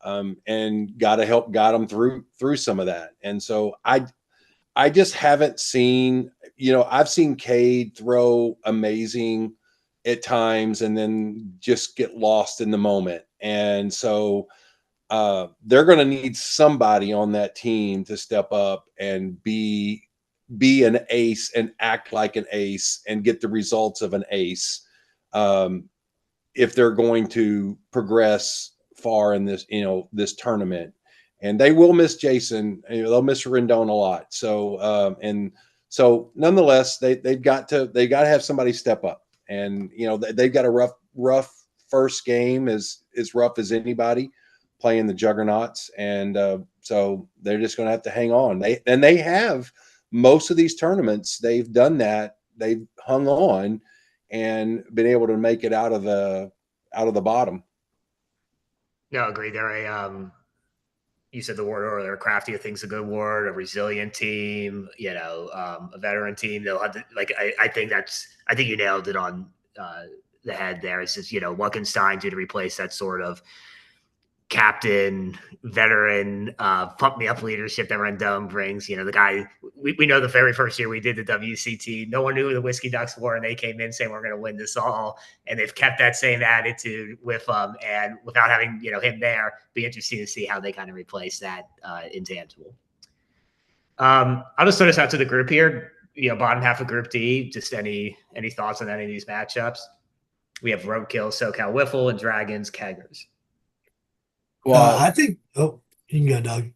and got to help guide them through some of that. And so I just haven't seen, I've seen Cade throw amazing at times and then just get lost in the moment. And so they're going to need somebody on that team to step up and be an ace and act like an ace and get the results of an ace. If they're going to progress far in this, this tournament. And they will miss Jason. They'll miss Rendon a lot. So, so nonetheless, they've got to have somebody step up. And they've got a rough first game, as rough as anybody playing the Juggernauts. And so they're just going to have to hang on. They have most of these tournaments. They've done that. They've hung on and been able to make it out of the bottom. No, agree. They're you said the word earlier, crafty, I think is a good word, a resilient team, a veteran team. They'll have to, I think you nailed it on the head there. It's just, what can Stein do to replace that sort of captain, veteran, pump me up leadership that Rendon brings. The guy we know the very first year we did the WCT, no one knew who the Whiskey Ducks were, and they came in saying we're going to win this all, and they've kept that same attitude with and without having him there, be interesting to see how they kind of replace that intangible. I'll just throw this out to the group here. Bottom half of Group D. Just any thoughts on any of these matchups? We have Roadkill, SoCal Wiffle, and Dragons, Keggers. Well, I think. Oh, you can go, Doug.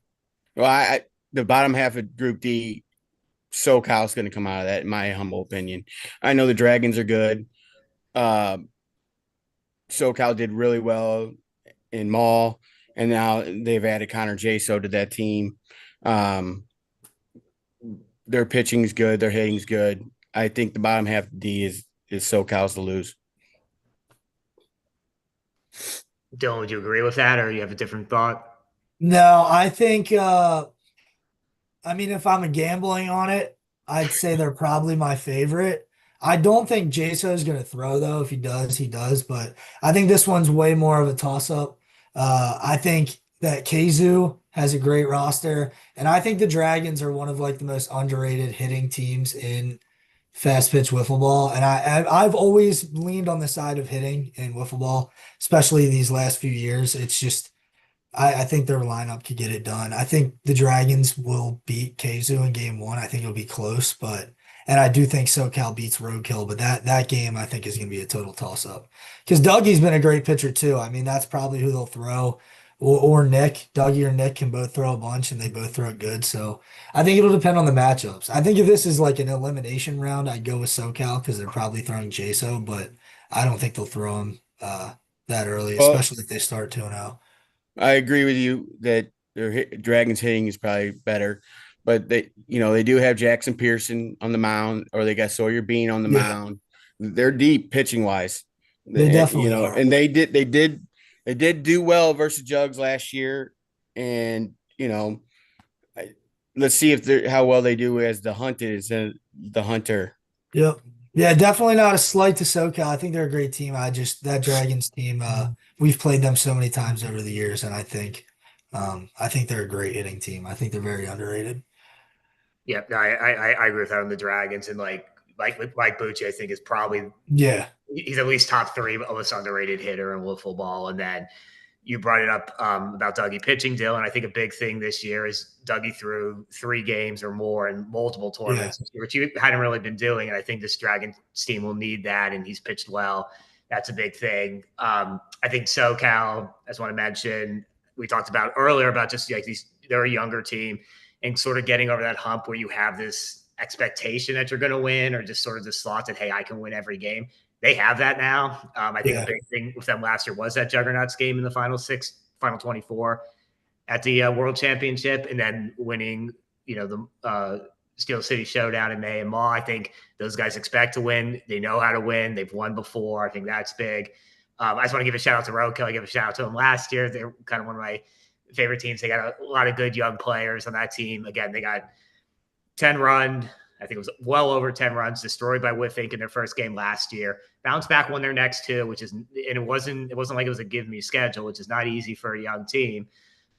Well, the bottom half of Group D, SoCal's going to come out of that, in my humble opinion. I know the Dragons are good. SoCal did really well in Mall, and now they've added Connor Jaso to that team. Their pitching's good. Their hitting's good. I think the bottom half of D is SoCal's to lose. Dylan, would you agree with that, or you have a different thought? No, I think. If I'm gambling on it, I'd say they're probably my favorite. I don't think Jaso is going to throw, though. If he does, he does. But I think this one's way more of a toss-up. I think that Kazu has a great roster, and I think the Dragons are one of the most underrated hitting teams in fast pitch wiffle ball. And I've always leaned on the side of hitting in wiffle ball, especially these last few years. It's just I think their lineup could get it done. I think the Dragons will beat Kazu in game one. I think it'll be close, and I do think SoCal beats Roadkill, but that game I think is going to be a total toss-up. Because Dougie's been a great pitcher too. That's probably who they'll throw. Or Nick. Dougie or Nick can both throw a bunch, and they both throw it good. So I think it'll depend on the matchups. I think if this is an elimination round, I'd go with SoCal because they're probably throwing Jaso, but I don't think they'll throw him that early, especially if they start 2-0. I agree with you that their Dragons hitting is probably better, but they do have Jackson Pearson on the mound, or they got Sawyer Bean on the mound. They're deep pitching wise. They definitely are. And they did do well versus Jugs last year, and let's see how well they do as the hunter. Yep. Yeah, definitely not a slight to SoCal. I think they're a great team. That Dragons team, we've played them so many times over the years, and I think they're a great hitting team. I think they're very underrated. Yeah, I agree with that on the Dragons, and like Bucci, I think is probably he's at least top three most underrated hitter in wiffle ball. And then you brought it up about Dougie pitching, Dylan. I think a big thing this year is Dougie threw 3 games or more in multiple tournaments, which you hadn't really been doing. And I think this Dragons team will need that, and he's pitched well. That's a big thing. I think SoCal, as I want to mention, we talked about earlier about just they're a younger team and sort of getting over that hump where you have this expectation that you're going to win, or just sort of this thought that, hey, I can win every game. They have that now. I think a big thing with them last year was that Juggernauts game in the final 24 at the World Championship, and then winning, the Steel City Showdown in May and Mall. I think those guys expect to win. They know how to win. They've won before. I think that's big. I just want to give a shout out to Roadkill. I give a shout out to them last year. They're kind of one of my favorite teams. They got a lot of good young players on that team. Again, they got 10 run. I think it was well over 10 runs destroyed by Whiffink in their first game last year. Bounced back, won their next 2, and it wasn't like it was a give me schedule, which is not easy for a young team.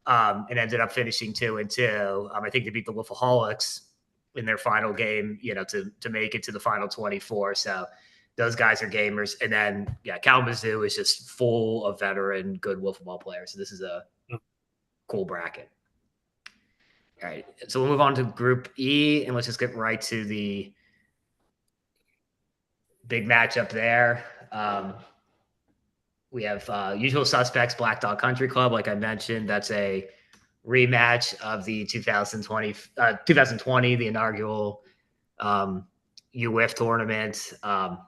And ended up finishing 2-2. I think they beat the Wolfaholics in their final game, to make it to the final 24. So those guys are gamers. And then Kalamazoo is just full of veteran, good wiffle ball players. So this is a cool bracket. All right, so we'll move on to Group E, and let's just get right to the big matchup there. We have Usual Suspects, Black Dog Country Club. Like I mentioned, that's a rematch of the 2020, the inaugural UWIF tournament.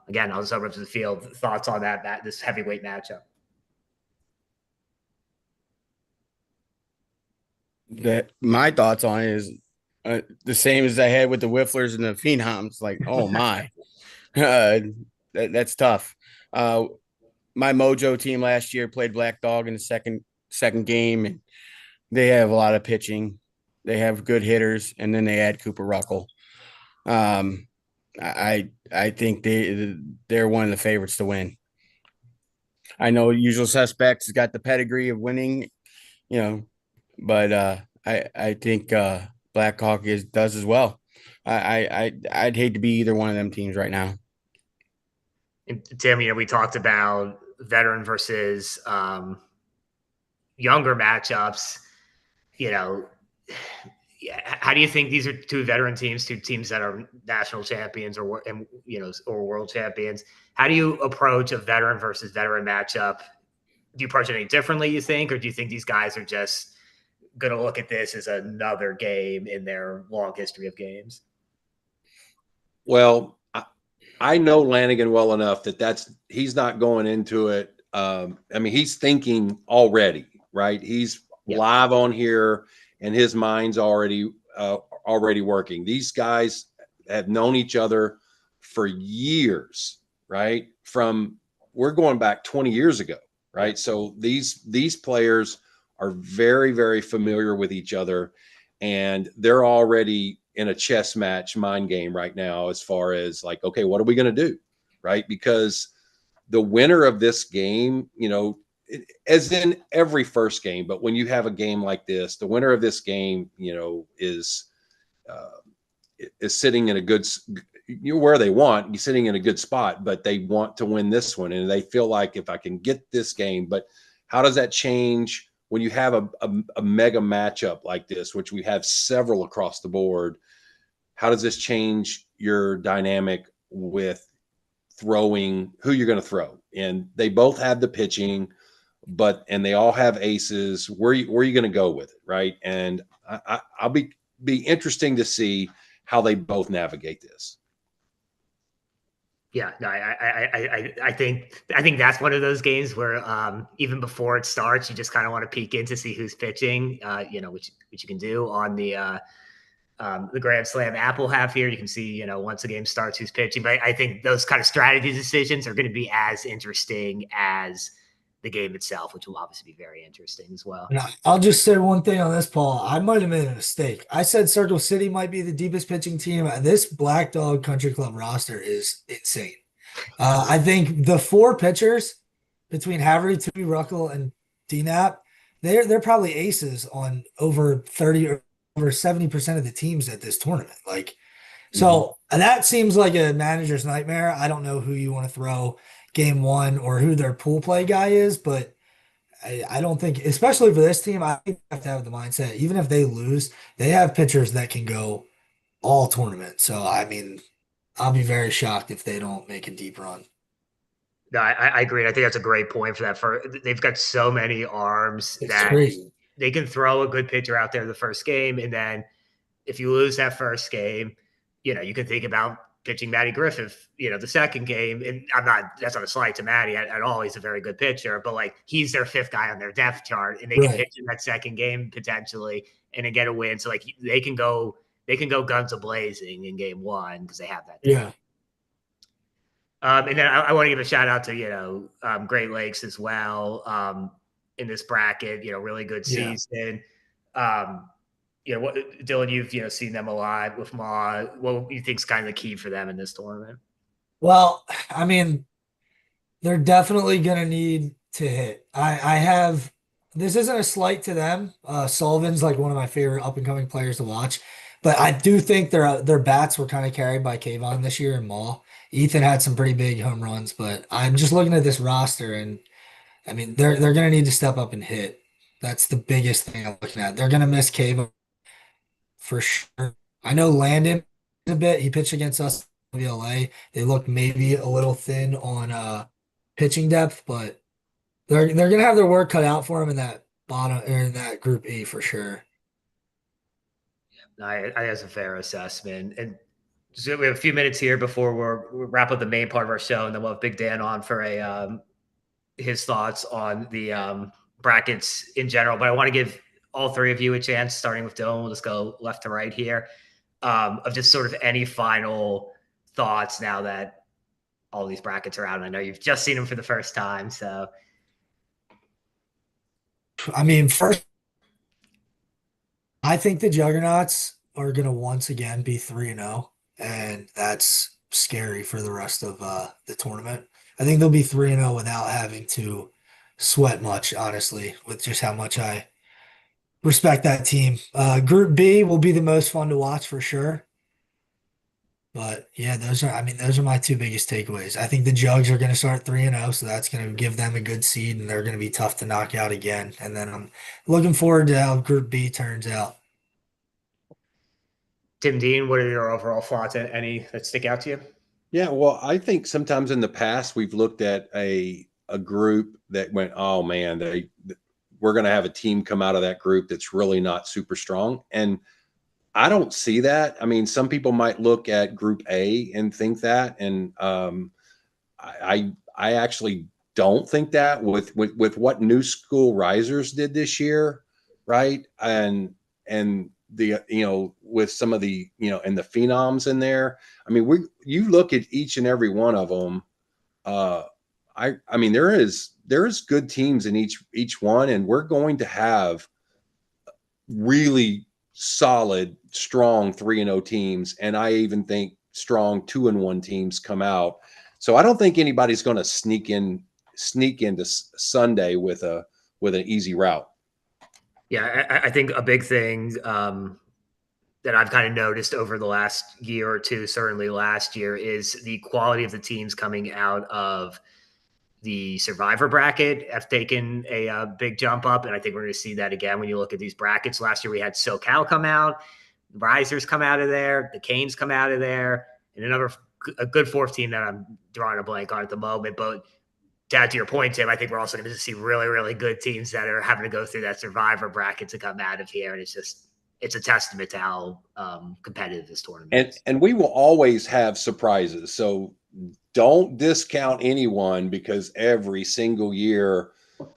Again, I'll just open up to the field. Thoughts on this heavyweight matchup? That my thoughts on it is the same as I had with the Whifflers and the Phenoms. Like, oh my, that's tough. My Mojo team last year played Black Dog in the second game, and they have a lot of pitching. They have good hitters, and then they add Cooper Ruckle. I think they're one of the favorites to win. I know Usual Suspects has got the pedigree of winning you know, but I think Blackhawk does as well. I'd hate to be either one of them teams right now. And Tim, we talked about veteran versus younger matchups. You know, how do you think these are two veteran teams, two teams that are national champions or world champions? How do you approach a veteran versus veteran matchup? Do you approach it any differently, you think, or do you think these guys are just going to look at this as another game in their long history of games? Well, I know Lanigan well enough that he's not going into it. I mean, he's thinking already, right? He's live on here, and his mind's already working. These guys have known each other for years, right? We're going back 20 years ago, right? So these players are very, very familiar with each other, and they're already in a chess match mind game right now as far as like, okay, what are we going to do? Right? Because the winner of this game, as in every first game, but when you have a game like this, the winner of this game, is sitting in a good, where they want, you're sitting in a good spot, but they want to win this one. And they feel like if I can get this game, but how does that change when you have a mega matchup like this, which we have several across the board? How does this change your dynamic with throwing, who you're going to throw? And they both have the pitching, and they all have aces. Where are you going to go with it, right? And I'll be interesting to see how they both navigate this. Yeah, no, I think that's one of those games where even before it starts, you just kind of want to peek in to see who's pitching. Which you can do on the Grand Slam app will have here. You can see, once the game starts, who's pitching. But I think those kind of strategy decisions are going to be as interesting as the game itself, which will obviously be very interesting as well. I'll just say one thing on this, Paul. I might have made a mistake. I said Circle City might be the deepest pitching team. This Black Dog Country Club roster is insane. I think the four pitchers between Haverty, Tui, Ruckel, and DNAP, they're probably aces on over 30 or over 70% of the teams at this tournament. So that seems like a manager's nightmare. I don't know who you want to throw game one or who their pool play guy is, but I don't think, especially for this team, I think they have to have the mindset, even if they lose, they have pitchers that can go all tournament. So, I mean, I'll be very shocked if they don't make a deep run. No, I agree. I think that's a great point for that. They've got so many arms that crazy. They can throw a good pitcher out there the first game. And then if you lose that first game, you can think about pitching Matty Griffith, the second game. And that's not a slight to Matty at all. He's a very good pitcher, but he's their fifth guy on their depth chart, and they can pitch in that second game potentially and then get a win. So they can go guns a-blazing in game one because they have that. Yeah. And then I want to give a shout out to, Great Lakes as well in this bracket, really good season. What, Dylan, you've seen them alive with Ma. What do you think is kind of the key for them in this tournament? Well, I mean, they're definitely going to need to hit. This isn't a slight to them. Sullivan's one of my favorite up and coming players to watch, but I do think their bats were kind of carried by Kayvon this year and Ma. Ethan had some pretty big home runs, but I'm just looking at this roster, and I mean, they're going to need to step up and hit. That's the biggest thing I'm looking at. They're going to miss Kayvon for sure. I know Landon a bit. He pitched against us in WLA. They look maybe a little thin on pitching depth, but they're going to have their work cut out for them in that bottom or in that Group E for sure. I that's a fair assessment. And so we have a few minutes here before we wrap up the main part of our show, and then we'll have Big Dan on for his thoughts on the brackets in general. But I want to give all three of you a chance, starting with Dylan. We'll just go left to right here, of just sort of any final thoughts now that all these brackets are out. And I know you've just seen them for the first time. So, I mean, first, I think the Juggernauts are going to once again be 3-0, and that's scary for the rest of the tournament. I think they'll be 3-0 without having to sweat much, honestly, with just how much I respect that team. Group B will be the most fun to watch for sure. But yeah, those are my two biggest takeaways. I think the Jugs are going to start 3-0, so that's going to give them a good seed, and they're going to be tough to knock out again. And then I'm looking forward to how Group B turns out. Tim Dean, what are your overall thoughts? Any that stick out to you? Yeah, well, I think sometimes in the past we've looked at a group that went, oh man, we're going to have a team come out of that group that's really not super strong, and I don't see that. I mean, some people might look at Group A and think that, and I actually don't think that with what New School Risers did this year, right? And the with some of the and the phenoms in there. I mean, you look at each and every one of them. I mean, there is good teams in each one, and we're going to have really solid, strong 3-0 teams, and I even think strong 2-1 teams come out. So I don't think anybody's going to sneak into Sunday with an easy route. Yeah, I think a big thing that I've kind of noticed over the last year or two, certainly last year, is the quality of the teams coming out of the survivor bracket have taken a big jump up. And I think we're going to see that again when you look at these brackets. Last year we had SoCal come out, Risers come out of there, the Canes come out of there, and a good fourth team that I'm drawing a blank on at the moment. But to add to your point, Tim, I think we're also going to see really, really good teams that are having to go through that survivor bracket to come out of here. And it's a testament to how competitive this tournament is. And we will always have surprises. So don't discount anyone, because every single year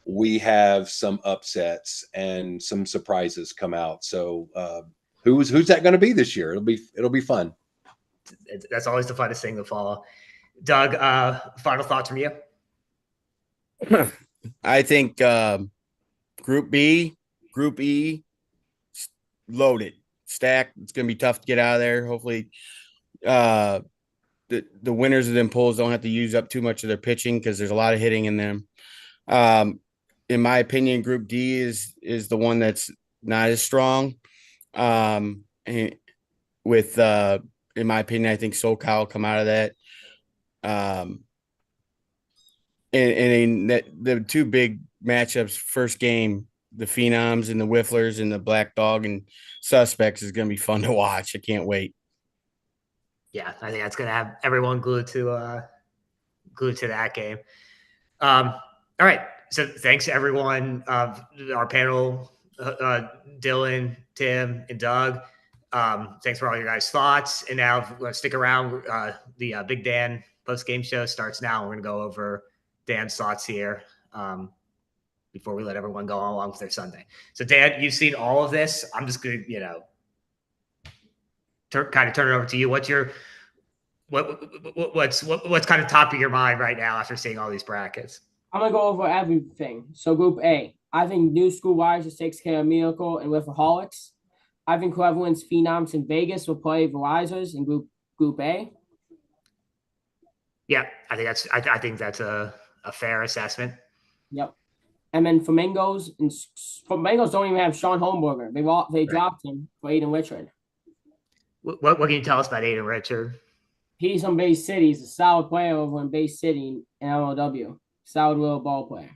we have some upsets and some surprises come out. So who's that going to be this year? It'll be fun. That's always the funnest thing to follow. Doug, final thoughts from you? I think Group B, Group E, loaded, stacked. It's going to be tough to get out of there. Hopefully, the winners of them polls don't have to use up too much of their pitching, because there's a lot of hitting in them. In my opinion, Group D is the one that's not as strong. And with in my opinion, I think SoCal will come out of that. And the two big matchups, first game, the Phenoms and the Whifflers and the Black Dog and Suspects, is going to be fun to watch. I can't wait. Yeah, I think that's going to have everyone glued to that game. All right. So thanks to everyone, our panel, Dylan, Tim, and Doug. Thanks for all your guys' thoughts. And now stick around. The Big Dan post-game show starts now. We're going to go over Dan's thoughts here before we let everyone go along with their Sunday. So Dan, you've seen all of this. I'm just going to, kind of turn it over to you. What's kind of top of your mind right now after seeing all these brackets? I'm gonna go over everything. So Group A, I think New School Risers takes care of Miracle and Whiffaholics. I think whoever wins Phenoms in Vegas will play the Risers in Group A. Yeah, I think that's a fair assessment. Yep. And then Flamingos don't even have Sean Holmberger. They dropped him for Aiden Richard. What can you tell us about Aiden Richard? He's from Bay City. He's a solid player over in Bay City in MLW. Solid little ball player.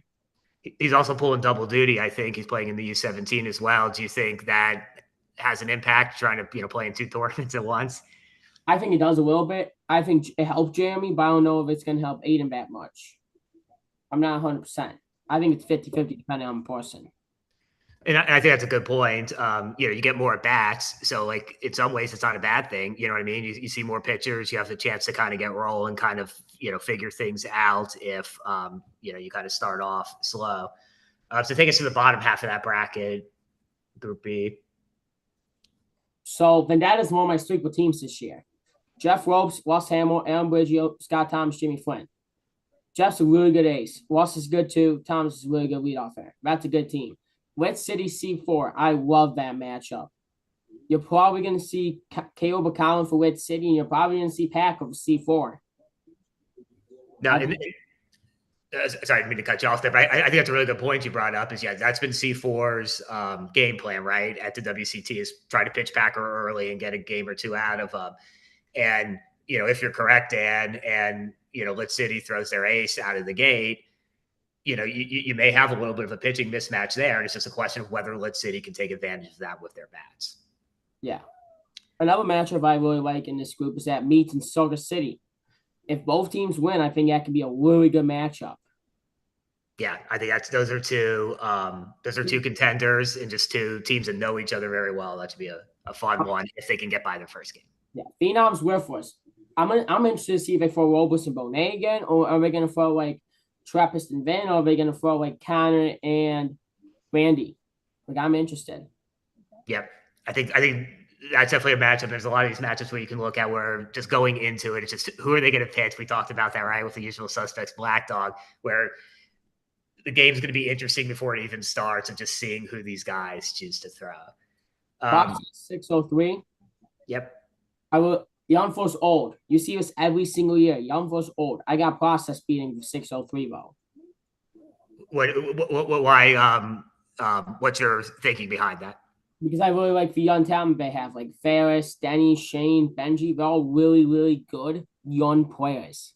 He's also pulling double duty. I think he's playing in the U17 as well. Do you think that has an impact, trying to play in two tournaments at once? I think it does a little bit. I think it helped Jeremy, but I don't know if it's going to help Aiden that much. I'm not 100%. I think it's 50-50 depending on the person. And I think that's a good point. You get more at bats. So in some ways it's not a bad thing. You know what I mean? You see more pitchers, you have the chance to kind of get rolling, kind of, figure things out if, you kind of start off slow. So take us to the bottom half of that bracket, Group B. So Vendetta's one of my sleeper teams this year. Jeff Ropes, Wes Hamill, Aaron Biggio, Scott Thomas, Jimmy Flynn. Jeff's a really good ace. Wes is good too. Thomas is a really good leadoff hitter. That's a good team. Wet City C4. I love that matchup. You're probably going to see Caleb McCollum for Wet City, and you're probably going to see Packer for C4. Now, Sorry, I didn't mean to cut you off there, but I think that's a really good point you brought up. Is that's been C4's game plan, right? At the WCT is try to pitch Packer early and get a game or two out of them. And if you're correct, Dan, and Lit City throws their ace out of the gate, you may have a little bit of a pitching mismatch there, and it's just a question of whether Lit City can take advantage of that with their bats. Yeah. Another matchup I really like in this group is that Meats and Soda City. If both teams win, I think that could be a really good matchup. Yeah, I think those are two contenders and just two teams that know each other very well. That should be a fun one if they can get by their first game. Yeah, Phenoms worthless. I'm interested to see if they throw Robles and Bonet again, or are they going to throw like Trappist and Van, or are they going to throw like Connor and Randy? Like, I'm interested. Yep, I think that's definitely a matchup. There's a lot of these matchups where you can look at where just going into it, it's just who are they going to pitch? We talked about that, right, with the usual suspects, Black Dog, where the game's going to be interesting before it even starts of just seeing who these guys choose to throw. 603. Yep. I will. Young Force old. You see this every single year. Young Force old. I got process beating 603 though. Why? What's your thinking behind that? Because I really like the young talent they have, like Ferris, Denny, Shane, Benji. They're all really, really good young players.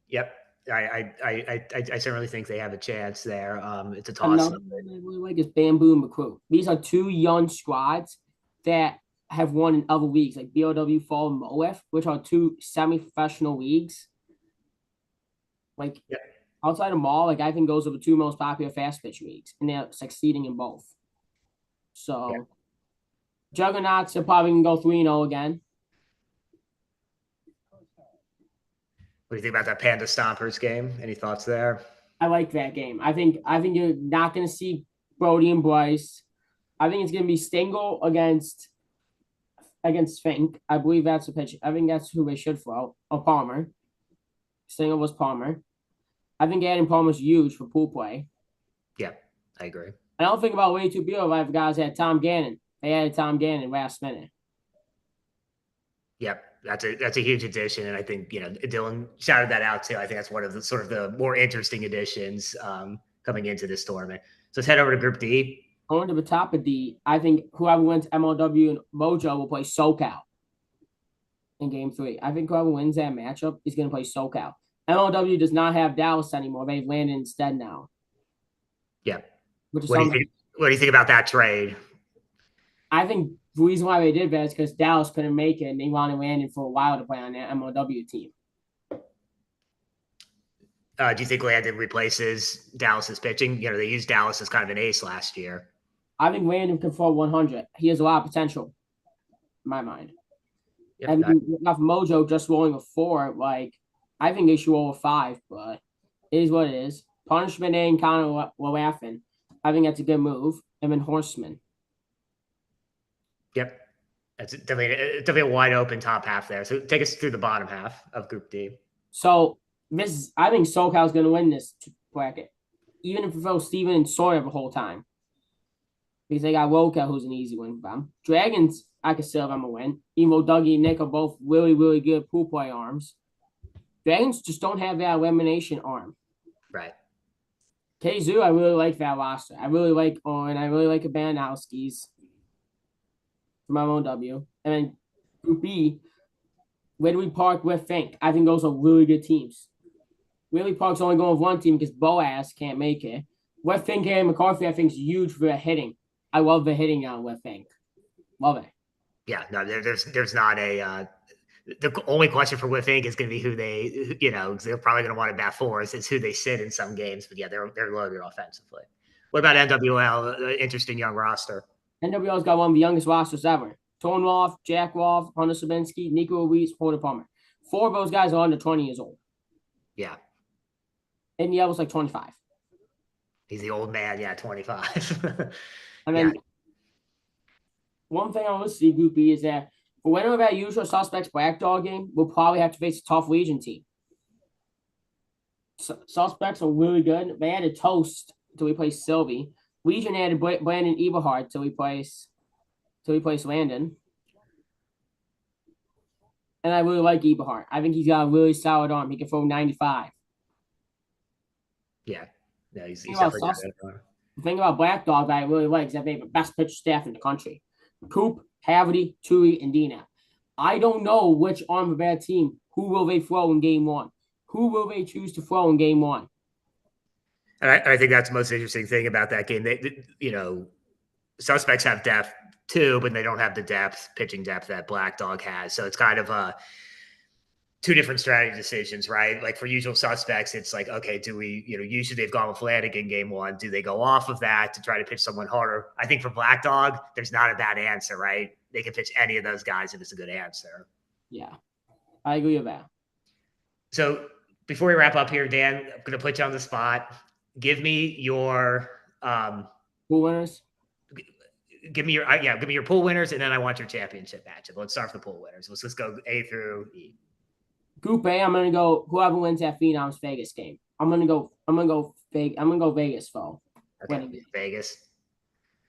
Yep. I certainly think they have a chance there. It's a toss. Another one I really like is Bamboo and McCrew. These are two young squads that have won in other leagues, like BOW Fall and MOF, which are two semi-professional leagues. Like, outside of Mall, like I think those are the two most popular fast pitch leagues, and they're succeeding in both. So, Juggernauts are probably going to go 3-0 again. What do you think about that Panda Stompers game? Any thoughts there? I like that game. I think you're not going to see Brody and Bryce. I think it's going to be Stengel against Fink. I believe that's the pitch. I think that's who they should throw. Or Palmer. Stengel was Palmer. I think adding Palmer is huge for pool play. Yeah, I agree. I don't think about way too below if guys had Tom Gannon. They added Tom Gannon last minute. Yep, that's a huge addition, and I think Dylan shouted that out too. I think that's one of the sort of the more interesting additions coming into this tournament. So let's head over to Group D. Going to the top of D, I think whoever wins MLW and Mojo will play SoCal in Game 3. I think whoever wins that matchup is going to play SoCal. MLW does not have Dallas anymore. They've landed instead now. Yeah. Which is what do you think about that trade? I think the reason why they did that is because Dallas couldn't make it, and they wanted Landon for a while to play on that MLW team. Do you think Landon replaces Dallas's pitching? They used Dallas as kind of an ace last year. I think Landon can throw 100. He has a lot of potential, in my mind. Yep, and enough Mojo just rolling a 4. Like, I think they should roll a 5, but it is what it is. Punishment and Connor were laughing. I think that's a good move. And then Horseman. Yep. That's definitely a wide open top half there. So take us through the bottom half of Group D. So I think SoCal's going to win this bracket, even if we throw Steven and Sawyer the whole time. Because they got Roca, who's an easy win for them. Dragons, I can still have them a win. Even though Dougie and Nick are both really, really good pool play arms. Dragons just don't have that elimination arm. Right. KZoo, I really like that roster. I really like Owen. I really like Abanowski's from MLW. And then Group B, Ridley Park with Fink. I think those are really good teams. Ridley Park's only going with one team because Boaz can't make it. With Fink and McCarthy, I think is huge for the hitting. I love the hitting on with Fink. Love it. Yeah, no, there's not a the only question for Whit Fink is going to be who they, they're probably going to want to bat for is who they sit in some games. But yeah, they're loaded offensively. What about NWL? Interesting young roster. NWL's got one of the youngest rosters ever. Tone Wolf, Jack Wolf, Hunter Sabinsky, Nico Ruiz, Porter Palmer. 4 of those guys are under 20 years old. Yeah. And Yellow's like 25. He's the old man, 25. And then one thing I want to see, Group B, is that for whenever that usual suspects Black Dog game, we'll probably have to face a tough Legion team. Suspects are really good. They added Toast till we play Sylvie. Legion added Brandon Eberhard till we place Landon. And I really like Eberhard. I think he's got a really solid arm. He can throw 95. Yeah. No, he's Think about definitely Sus- got it. The thing about Black Dog that I really like is that they have the best pitcher staff in the country. Coop, Haverty, Tui, and Dina. I don't know which arm of that team, who will they throw in game one? Who will they choose to throw in game one? And I think that's the most interesting thing about that game. Suspects have depth too, but they don't have the pitching depth that Black Dog has. So it's kind of two different strategy decisions, right? Like for Usual Suspects, it's like, okay, do we, usually they've gone with Flanagan game one. Do they go off of that to try to pitch someone harder? I think for Black Dog, there's not a bad answer, right? They can pitch any of those guys if it's a good answer. Yeah, I agree with that. So before we wrap up here, Dan, I'm going to put you on the spot. Give me your pool winners. Give me your pool winners, and then I want your championship matchup. Let's start with the pool winners. Let's just go A through E. Group A, I'm gonna go whoever wins that Phenoms Vegas game. I'm gonna go Vegas, though. Okay, Vegas.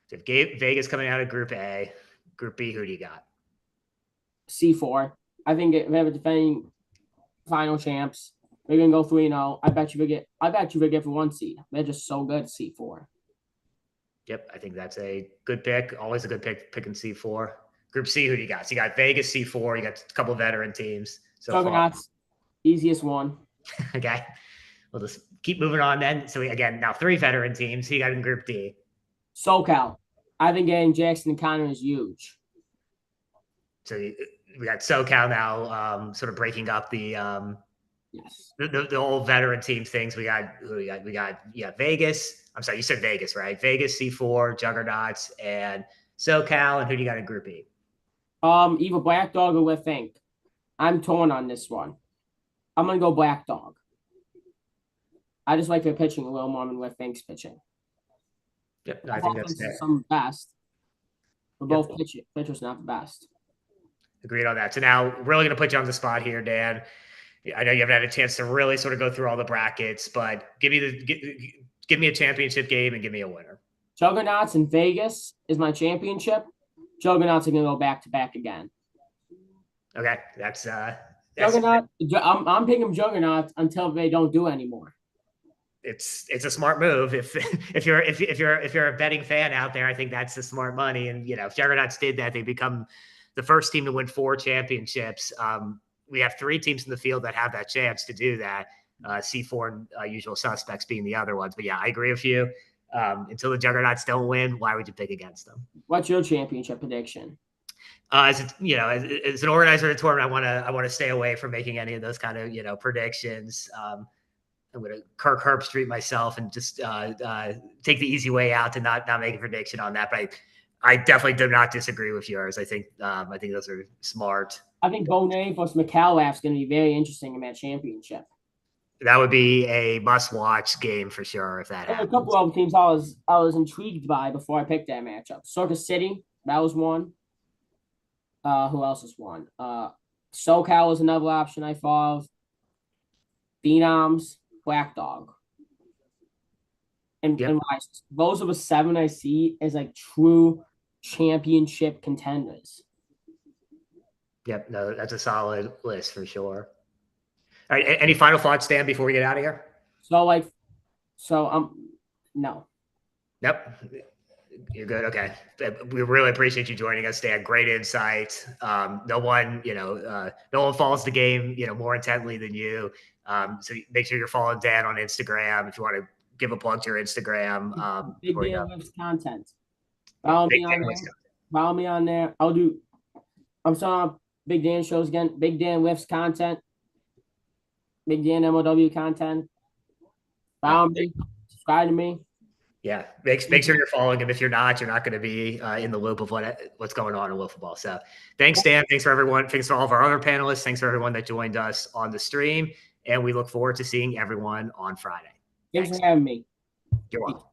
So Vegas coming out of Group A. Group B, who do you got? C4. I think we have a defending final champs. They're gonna go 3-0. I bet you they get for 1 seed. They're just so good. C4. Yep, I think that's a good pick. Always a good pick picking C4. Group C, who do you got? So you got Vegas, C4. You got a couple veteran teams. So Juggernauts, easiest one. Okay, we'll just keep moving on then. So now 3 veteran teams. Who you got in Group D? SoCal. I think getting Jackson and Connor is huge. So we got SoCal now, sort of breaking up the Yes. the old veteran team things. We got Vegas. I'm sorry, you said Vegas, right? Vegas, C4, Juggernauts, and SoCal. And who do you got in Group E? Either Black Dog or With Inc. I'm torn on this one. I'm gonna go Black Dog. I just like their pitching a little more than With Inc.'s pitching. Yep, I think that's fair. Some best. But both pitchers not the best. Agreed on that. So now we're really going to put you on the spot here, Dan. I know you haven't had a chance to really sort of go through all the brackets, but give me a championship game and give me a winner. Juggernauts in Vegas is my championship. Juggernauts are going to go back to back again. Okay, that's Juggernaut. I'm picking Juggernauts until they don't do anymore. It's a smart move. If you're a betting fan out there, I think that's the smart money. And if Juggernauts did that, they become the first team to win 4 championships. We have 3 teams in the field that have that chance to do that. C4 and Usual Suspects being the other ones. But yeah, I agree with you. Until the Juggernauts don't win, why would you pick against them? What's your championship prediction? As an organizer of the tournament, I want to stay away from making any of those kind of predictions. I'm going to Kirk Herbstreit myself and just take the easy way out to not make a prediction on that. But I definitely do not disagree with yours. I think those are smart. I think Bonet versus McCallaf is going to be very interesting in that championship. That would be a must-watch game for sure if that happens. A couple of teams I was intrigued by before I picked that matchup. Circus City, that was one. Who else is one? SoCal was another option I thought of. Phenoms, Black Dog. And those are the 7 I see as like true championship contenders. Yep, no, that's a solid list for sure. All right, any final thoughts, Dan, before we get out of here? No. Nope. You're good. Okay. We really appreciate you joining us, Dan. Great insight. No one follows the game, more intently than you. So make sure you're following Dan on Instagram if you want to give a plug to your Instagram. Big Dan Lives content. Follow me on there. I'm starting Big Dan shows again. Big Dan Lives content. Big Dan MLW content. Follow me. Subscribe to me. Yeah, make sure you're following him. If you're not going to be in the loop of what's going on in football. So thanks, Dan. Thanks for everyone. Thanks for all of our other panelists. Thanks for everyone that joined us on the stream. And we look forward to seeing everyone on Friday. Thanks for having me. You're welcome.